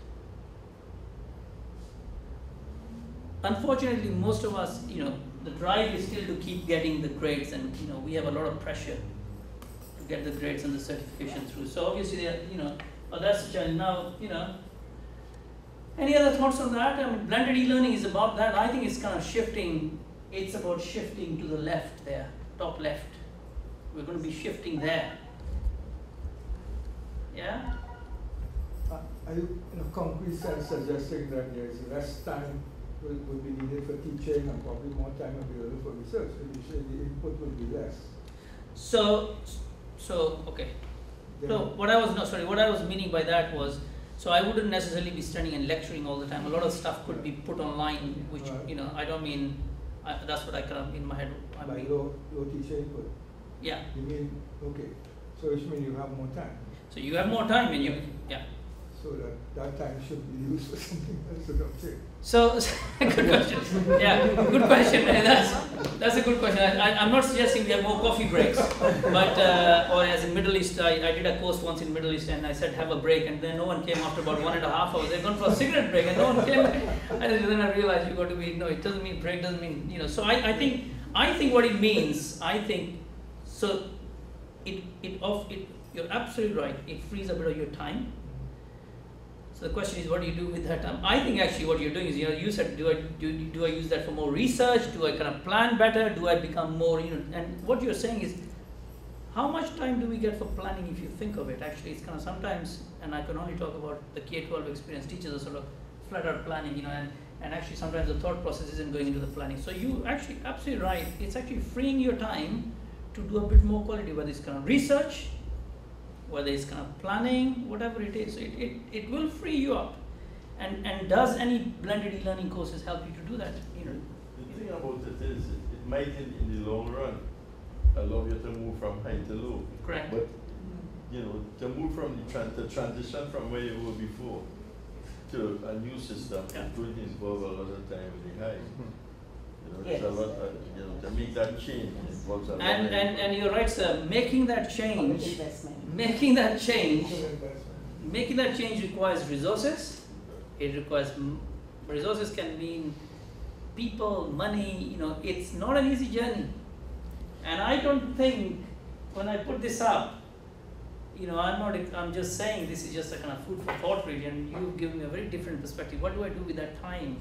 Unfortunately, most of us, the drive is still to keep getting the grades, and we have a lot of pressure to get the grades and the certification through. So obviously, that's the challenge. Now, any other thoughts on that? I mean, blended e-learning is about that. I think it's kind of shifting. It's about shifting to the left there, top left. We're going to be shifting there. Yeah? are you in a concrete sense suggesting that there's less time will be needed for teaching and probably more time available for research? So you say the input will be less. So okay. So what I was meaning by that was, so I wouldn't necessarily be standing and lecturing all the time. A lot of stuff could be put online, which I don't mean. That's what I kind of in my head. By low teacher input. Yeah. You mean okay? So which means you have more time. So you have more time, and So that time should be used for something else, don't you? So good question. Yeah, good question. That's a good question. I'm not suggesting we have more coffee breaks, but or as in Middle East, I did a course once in Middle East, and I said have a break, and then no one came after about 1.5 hours. They'd gone for a cigarette break, and no one came. And then I realized you got to be it doesn't mean break, doesn't mean So I think what it means. I think so. You're absolutely right. It frees a bit of your time. So the question is, what do you do with that time? I think actually what you're doing is, you said, do I use that for more research? Do I kind of plan better? Do I become more, and what you're saying is, how much time do we get for planning if you think of it? Actually, it's kind of sometimes, and I can only talk about the K-12 experience, teachers are sort of flat out planning, and actually sometimes the thought process isn't going into the planning. So you actually, absolutely right, it's actually freeing your time to do a bit more quality, whether it's kind of research, whether it's kind of planning, whatever it is, it will free you up. And does any blended e-learning courses help you to do that? The thing about it is, it might in the long run allow you to move from high to low. Correct. But to move from the transition from where you were before to a new system, it would involve a lot of time with the high. It's a lot, to make that change involves a lot. And you're right, sir. Making that change requires resources. It requires resources can mean people, money. It's not an easy journey. And I don't think when I put this up, I'm just saying this is just a kind of food for thought, really. And you've given me a very different perspective. What do I do with that time?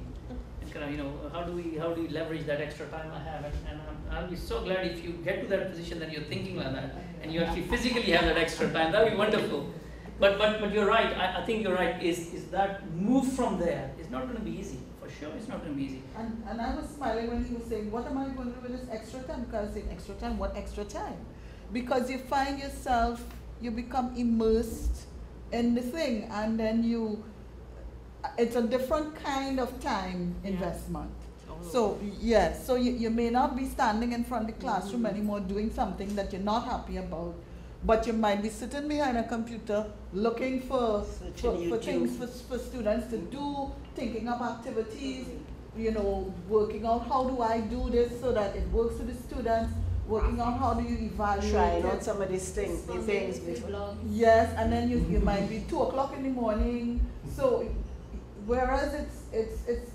How do we leverage that extra time I have? And I'll be so glad if you get to that position that you're thinking like that, and you actually physically have that extra time. That would be wonderful. But you're right. I think you're right. Is that move from there? It's not going to be easy. For sure, it's not going to be easy. And I was smiling when he was saying, "What am I going to do with this extra time?" Because I said, "Extra time? What extra time?" Because you find yourself, you become immersed in the thing, and then it's a different kind of time investment. So yes, so you may not be standing in front of the classroom anymore doing something that you're not happy about, but you might be sitting behind a computer looking for things for students to do, thinking of activities, working out how do I do this so that it works for the students, working out how do you evaluate trying out some of these things before. Yes, and then you might be 2 o'clock in the morning. So whereas it's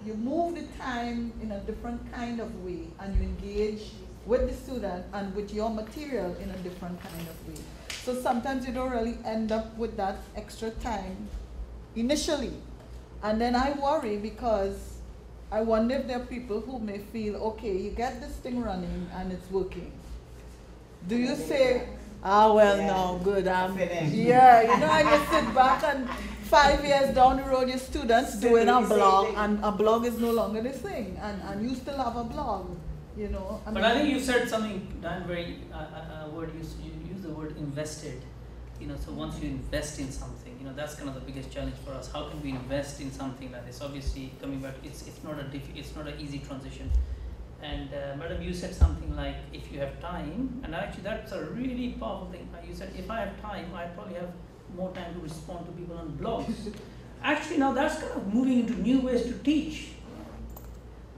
you move the time in a different kind of way, and you engage with the student and with your material in a different kind of way. So sometimes you don't really end up with that extra time initially. And then I worry because I wonder if there are people who may feel, okay, you get this thing running and it's working. Do you say, no, good, I'm finished. And you sit back and 5 years down the road, your students doing a blog, and a blog is no longer the thing, and you still have a blog, But I think you said something, Dan, very word you use the word invested. So once you invest in something, that's kind of the biggest challenge for us. How can we invest in something like this? Obviously, coming back, it's not an easy transition. And Madam, you said something like, if you have time, and actually that's a really powerful thing. You said, if I have time, I probably have more time to respond to people on blogs. Actually, now that's kind of moving into new ways to teach.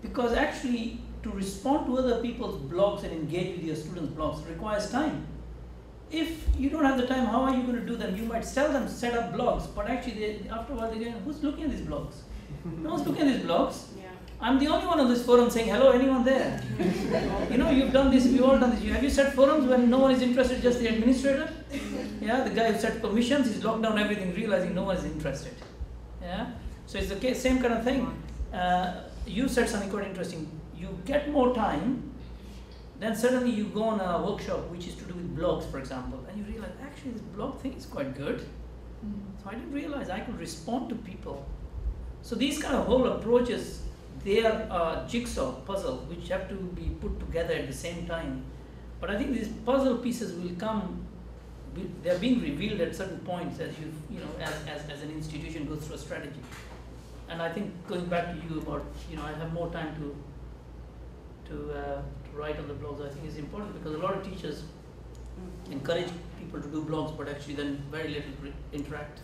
Because actually, to respond to other people's blogs and engage with your students' blogs requires time. If you don't have the time, how are you going to do them? You might tell them, set up blogs, but actually, after a while, they're going, who's looking at these blogs? No one's looking at these blogs. I'm the only one on this forum saying, hello, anyone there? You've done this, we've all done this. Have you set forums when no one is interested, just the administrator? The guy who set permissions, he's locked down everything, realizing no one is interested. So it's the same kind of thing. You said something quite interesting. You get more time, then suddenly you go on a workshop which is to do with blogs, for example, and you realize, actually, this blog thing is quite good. So I didn't realize I could respond to people. So these kind of whole approaches, they are a jigsaw puzzle which have to be put together at the same time. But I think these puzzle pieces will come, they're being revealed at certain points as as an institution goes through a strategy. And I think going back to you about, I have more time to write on the blogs. I think is important because a lot of teachers encourage people to do blogs, but actually then very little interact.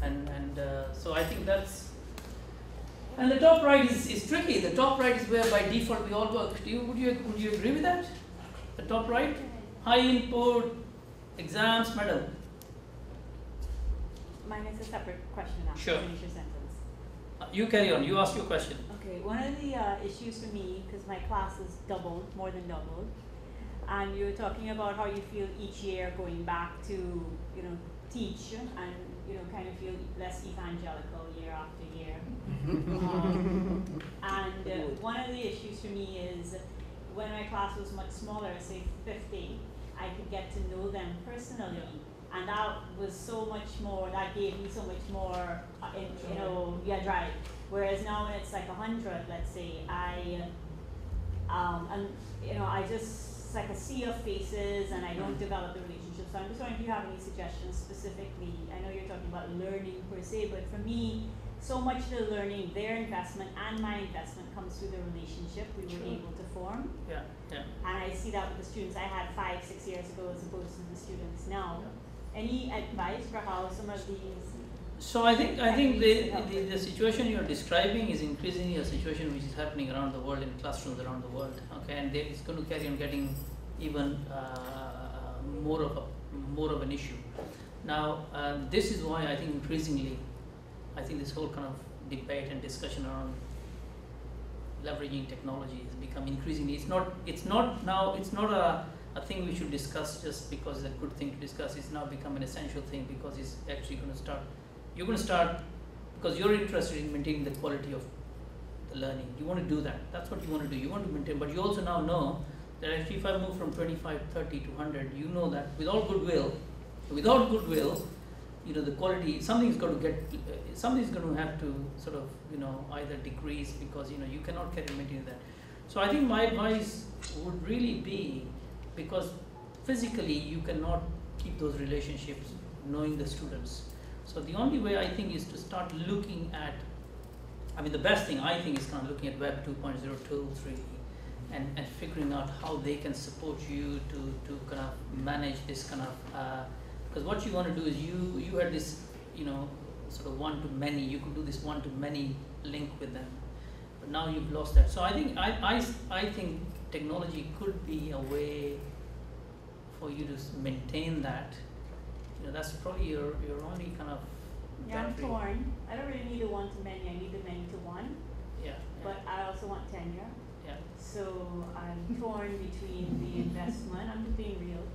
And so I think that's. And the top right is tricky. The top right is where by default we all work. Would you agree with that? The top right, high input, exams, medal. Mine is a separate question now. Sure. Finish your sentence. You carry on. You ask your question. Okay. One of the issues for me, because my class is doubled, more than doubled, and you were talking about how you feel each year going back to teach and kind of feel less evangelical year after year. And one of the issues for me is when my class was much smaller, say 50, I could get to know them personally, and that was so much more. That gave me so much more, drive. Whereas now when it's like 100, let's say, I just. It's like a sea of faces, and I don't develop the relationship. So I'm just wondering if you have any suggestions specifically. I know you're talking about learning per se, but for me, so much of the learning, their investment and my investment comes through the relationship we were able to form. Yeah. And I see that with the students I had 5-6 years ago as opposed to the students now. Yeah. Any advice for how some of these? So I think the situation you're describing is increasingly a situation which is happening around the world in classrooms around the world. Okay, and it's going to carry on getting even more of an issue. Now this is why I think increasingly, this whole kind of debate and discussion around leveraging technology has become increasingly. It's not a thing we should discuss just because it's a good thing to discuss. It's now become an essential thing because it's actually going to start. You're going to start because you're interested in maintaining the quality of the learning. You want to do that. That's what you want to do. You want to maintain, but you also now know that actually if I move from 25, 30 to 100, you know that without goodwill, the quality, something's going to have to sort of, either decrease because, you cannot carry maintain that. So I think my advice would really be, because physically you cannot keep those relationships knowing the students. So the only way I think is to start looking at, the best thing I think is kind of looking at Web 2.0 tools really, and figuring out how they can support you to kind of manage this kind of, because what you want to do is you had this, sort of one-to-many, you could do this one-to-many link with them, but now you've lost that. So I think I think technology could be a way for you to maintain that. That's probably your only kind of. Yeah, I'm torn. I don't really need a one-to-many. I need the many-to-one. Yeah. But I also want tenure. Yeah. So I'm torn between the investment. I'm just being real.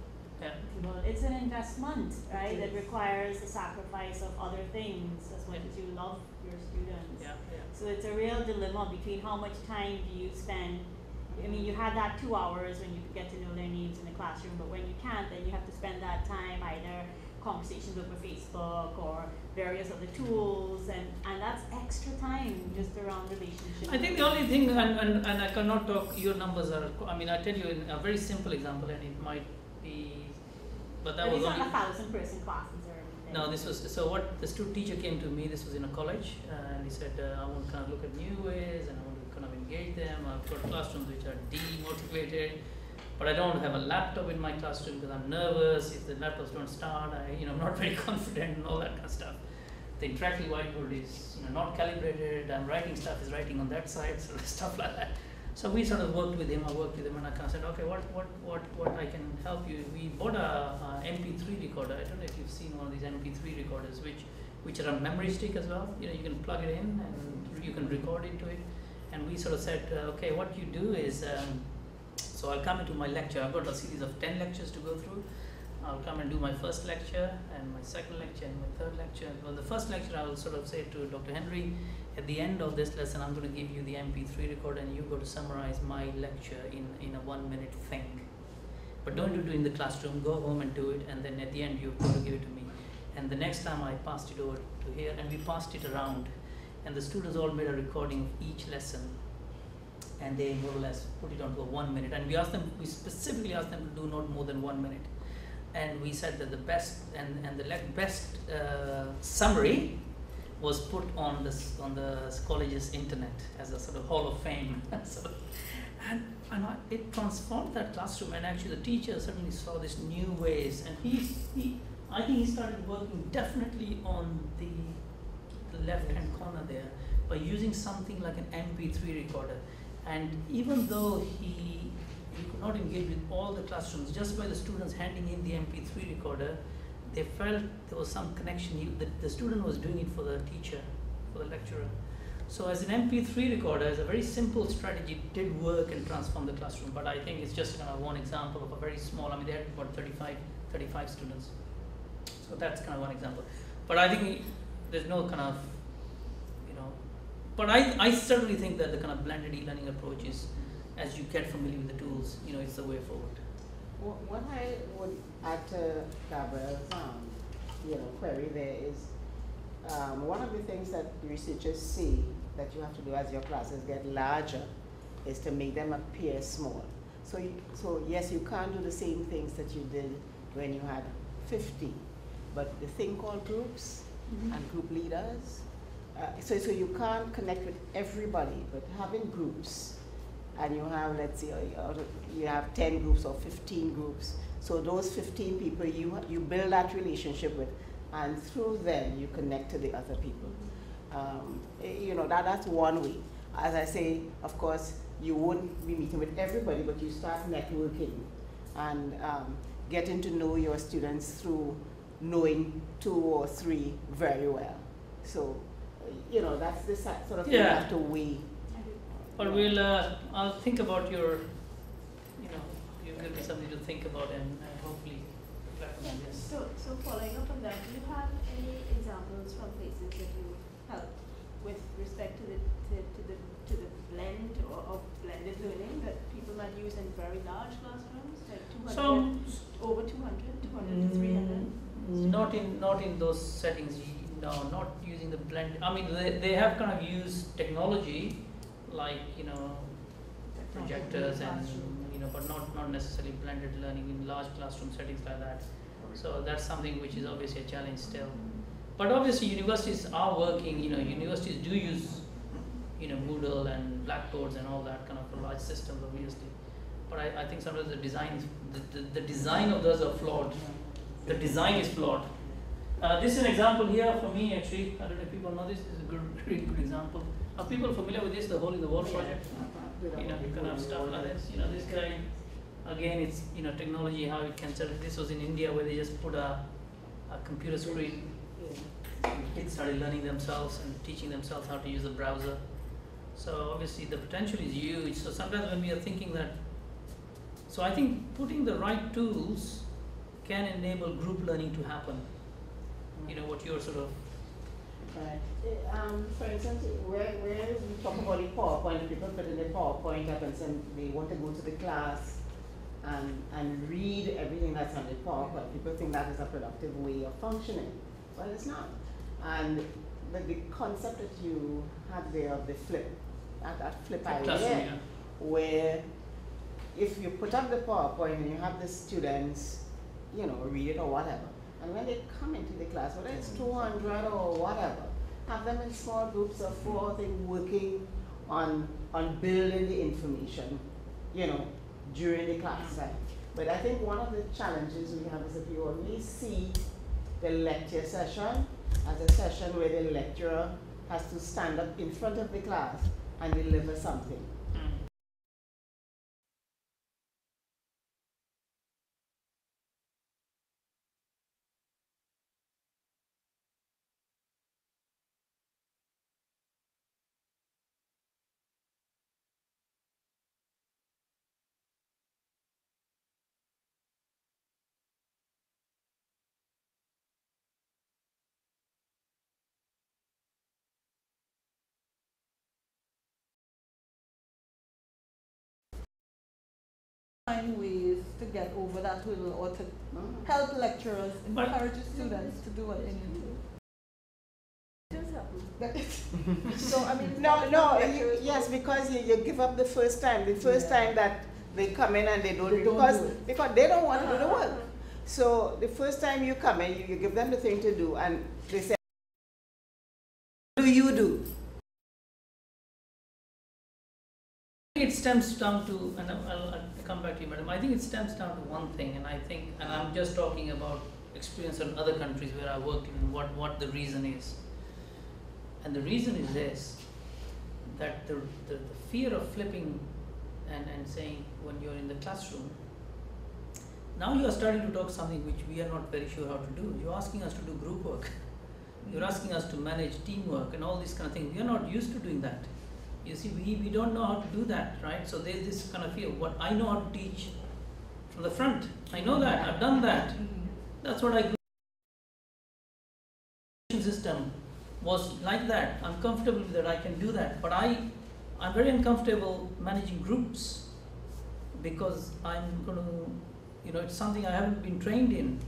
Yeah. Well, it's an investment, right? That requires the sacrifice of other things as much as you love your students. Yeah. So it's a real dilemma between how much time do you spend. You had that 2 hours when you could get to know their needs in the classroom, but when you can't, then you have to spend that time either conversations over Facebook or various other tools, and that's extra time just around relationships. I think the only thing, and I cannot talk, your numbers are, I tell you in a very simple example, and it might be, but that was only only 1,000-person classes or anything. No, this was, so what the teacher came to me, this was in a college, and he said, I want to kind of look at new ways, and I want to kind of engage them. I've got classrooms which are demotivated, but I don't have a laptop in my classroom because I'm nervous. If the laptops don't start, I'm not very confident and all that kind of stuff. The interactive whiteboard is not calibrated. I'm writing stuff is writing on that side, so stuff like that. So we sort of worked with him. I worked with him, and I kind of said, okay, what I can help you. We bought a MP3 recorder. I don't know if you've seen one of these MP3 recorders, which are a memory stick as well. You can plug it in and you can record into it. And we sort of said, okay, what you do is. So I'll come into my lecture. I've got a series of 10 lectures to go through. I'll come and do my first lecture and my second lecture and my third lecture. Well, the first lecture I will sort of say to Dr. Henry, at the end of this lesson, I'm going to give you the MP3 recorder and you've got to summarize my lecture in a 1-minute thing. But don't do it in the classroom. Go home and do it, and then at the end you've got to give it to me. And the next time I passed it over to here, and we passed it around, and the students all made a recording of each lesson, and they more or less put it onto a 1 minute. And we specifically asked them to do not more than 1 minute. And we said that the best best summary was put on the college's internet as a sort of hall of fame. So, it transformed that classroom, and actually the teacher suddenly saw these new ways, and I think he started working definitely on the left hand corner there by using something like an MP3 recorder. And even though he could not engage with all the classrooms, just by the students handing in the MP3 recorder, they felt there was some connection. The student was doing it for the teacher, for the lecturer. So as an MP3 recorder, as a very simple strategy, it did work and transform the classroom. But I think it's just kind of one example of a very small, I mean, they had about 35 students. So that's kind of one example. But I think there's no kind of, but I certainly think that the kind of blended e-learning approach is, as you get familiar with the tools, it's the way forward. What I would add to Gabriel's query there is one of the things that researchers see that you have to do as your classes get larger is to make them appear small. So yes, you can't do the same things that you did when you had 50, but the thing called groups and group leaders, so you can't connect with everybody, but having groups, and you have, let's say, you have 10 groups or 15 groups, so those 15 people you build that relationship with, and through them you connect to the other people. That's one way. As I say, of course, you won't be meeting with everybody, but you start networking and getting to know your students through knowing 2 or 3 very well. So, that's the sort of thing you have to weigh. But I'll think about you'll give me something to think about and hopefully reflect on this. So following up on that, do you have any examples from places that you helped with respect to the blend or of blended learning that people might use in very large classrooms, like 200, over 200 to 300? Not in those settings. No, not using the blend. I mean, they have kind of used technology like projectors and but not necessarily blended learning in large classroom settings like that. So that's something which is obviously a challenge still. But obviously universities are working. Universities do use Moodle and Blackboards and all that kind of large systems, obviously. But I think sometimes the design of those are flawed. The design is flawed. This is an example here for me, actually. I don't know if people know this. This is a really good example. Are people familiar with this, the Hole in the Wall project? Kind of stuff like this. This guy, again, it's technology, how it can serve. This was in India where they just put a computer screen. Kids started learning themselves and teaching themselves how to use the browser. So obviously the potential is huge. So sometimes when we are thinking that, so I think putting the right tools can enable group learning to happen. What you're sort of. Right. For instance, where we talk about the PowerPoint, people put in the PowerPoint up and say they want to go to the class and read everything that's on the PowerPoint. People think that is a productive way of functioning. Well, it's not. And the concept that you had there of the flip, that flip idea, where if you put up the PowerPoint and you have the students, read it or whatever, and when they come into the class, whether it's 200 or whatever, have them in small groups of 4 or things working on building the information, during the class time. But I think one of the challenges we have is that we only see the lecture session as a session where the lecturer has to stand up in front of the class and deliver something. Find ways to get over that hurdle or to help lecturers encourage students to do what they need to do. So I mean, yes, because you give up the first time. The first time that they come in and they don't do it. Because they don't want to do the work. So the first time you come in, you give them the thing to do, and they say, "What do you do?" It stems down to, and I'll come back to you, madam. I think it stems down to one thing, and I think, and I'm just talking about experience in other countries where I worked in, what the reason is. And the reason is this, that the fear of flipping and saying when you're in the classroom, now you are starting to talk something which we are not very sure how to do. You're asking us to do group work. You're asking us to manage teamwork and all these kind of things. We are not used to doing that. You see, we don't know how to do that, right? So there's this kind of fear. What I know how to teach from the front. I know that. I've done that. That's what I do. System was like that. I'm comfortable with that. I can do that. But I'm very uncomfortable managing groups because I'm going to, it's something I haven't been trained in.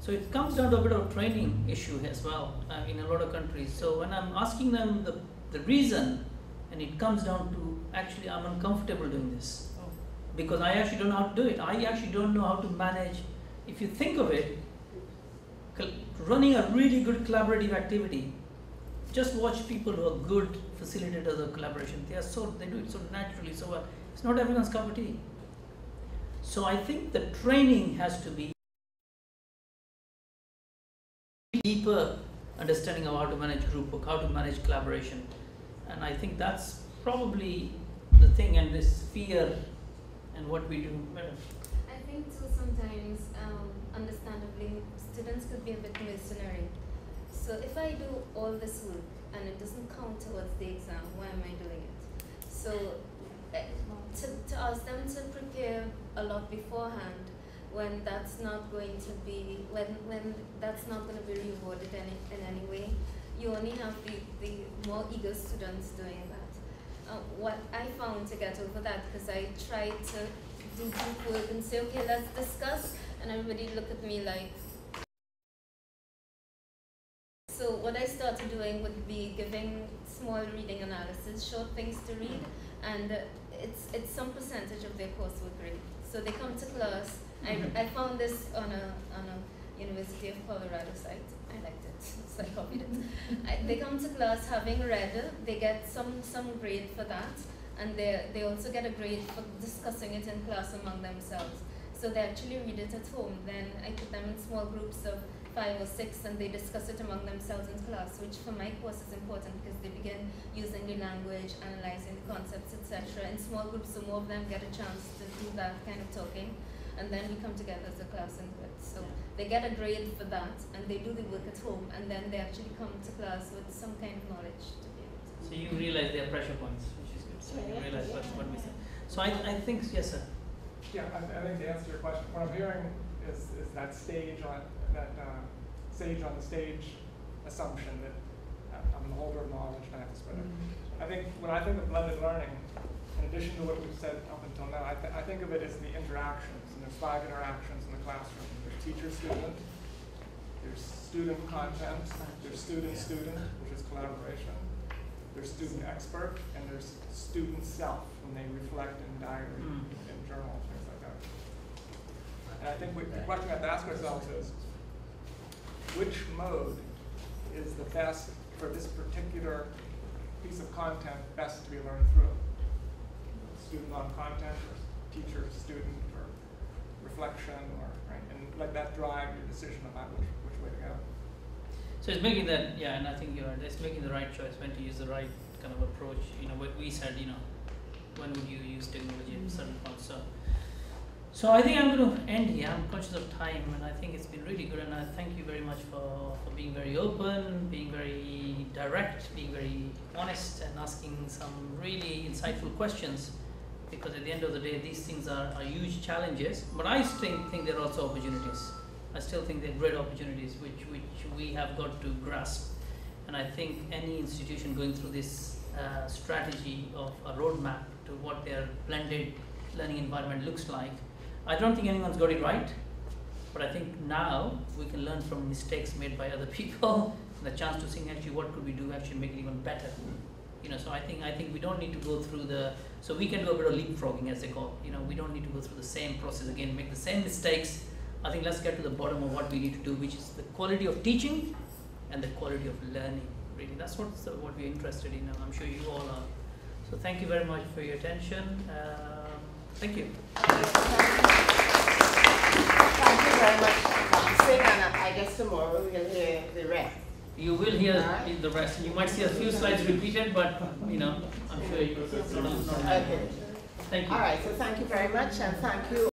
So it comes down to a bit of a training issue as well in a lot of countries. So when I'm asking them the reason, and it comes down to actually I'm uncomfortable doing this because I actually don't know how to do it. I actually don't know how to manage. If you think of it, running a really good collaborative activity, just watch people who are good facilitators of collaboration. They do it so naturally, so well. It's not everyone's cup of tea. So I think the training has to be deeper understanding of how to manage group work, how to manage collaboration. And I think that's probably the thing, and this fear and what we do better. I think too sometimes, understandably, students could be a bit mercenary. So if I do all this work and it doesn't count towards the exam, why am I doing it? So to ask them to prepare a lot beforehand when that's not going to be, when that's not going to be rewarded in any way, you only have the more eager students doing that. What I found to get over that, because I tried to do group work and say, okay, let's discuss, and everybody looked at me like. So what I started doing would be giving small reading analysis, short things to read, and it's some percentage of their coursework grade. So they come to class. I found this on a University of Colorado site. I liked it, so I copied it. They come to class having read, they get some grade for that, and they also get a grade for discussing it in class among themselves. So they actually read it at home. Then I put them in small groups of 5 or 6, and they discuss it among themselves in class, which for my course is important because they begin using the language, analyzing the concepts, etc. In small groups, so more of them get a chance to do that kind of talking, and then we come together as a class and do it. So they get a grade for that, and they do the work at home, and then they actually come to class with some kind of knowledge to be able to. So you realize their pressure points, which is good. So you realize what we say. So I think, yes, sir. Yeah, I think to answer your question, what I'm hearing is that sage on the stage assumption that I'm the holder of knowledge and I have to spread it. I think when I think of blended learning, in addition to what we've said up until now, I think of it as the interactions, and there's 5 interactions in the classroom. There's teacher-student, there's student content, there's student-student, which is collaboration, there's student-expert, and there's student-self, when they reflect in diary, in journal, things like that. And I think the question we have to ask ourselves is, which mode is the best for this particular piece of content best to be learned through? Student on content, or teacher, student, or reflection, or right? And let that drive your decision about which way to go. So it's making that, yeah, and I think you're right. It's making the right choice when to use the right kind of approach. What we said, when would you use technology at certain points? So I think I'm going to end here. I'm conscious of time, and I think it's been really good. And I thank you very much for being very open, being very direct, being very honest, and asking some really insightful questions. Because at the end of the day, these things are huge challenges. But I still think they're also opportunities. I still think they're great opportunities, which we have got to grasp. And I think any institution going through this strategy of a roadmap to what their blended learning environment looks like, I don't think anyone's got it right, but I think now we can learn from mistakes made by other people, the chance to think actually what could we do actually make it even better. So I think we don't need to go through so we can do a bit of leapfrogging, as they call it. We don't need to go through the same process again, make the same mistakes. I think let's get to the bottom of what we need to do, which is the quality of teaching and the quality of learning. Really, that's what we're interested in, and I'm sure you all are. So thank you very much for your attention. Thank you. Thank you very much, Dr. Singh, and I guess tomorrow we'll hear the rest. You will hear the rest. You might see a few slides repeated, but I'm sure you will not. Okay. Thank you. All right, so thank you very much, and thank you.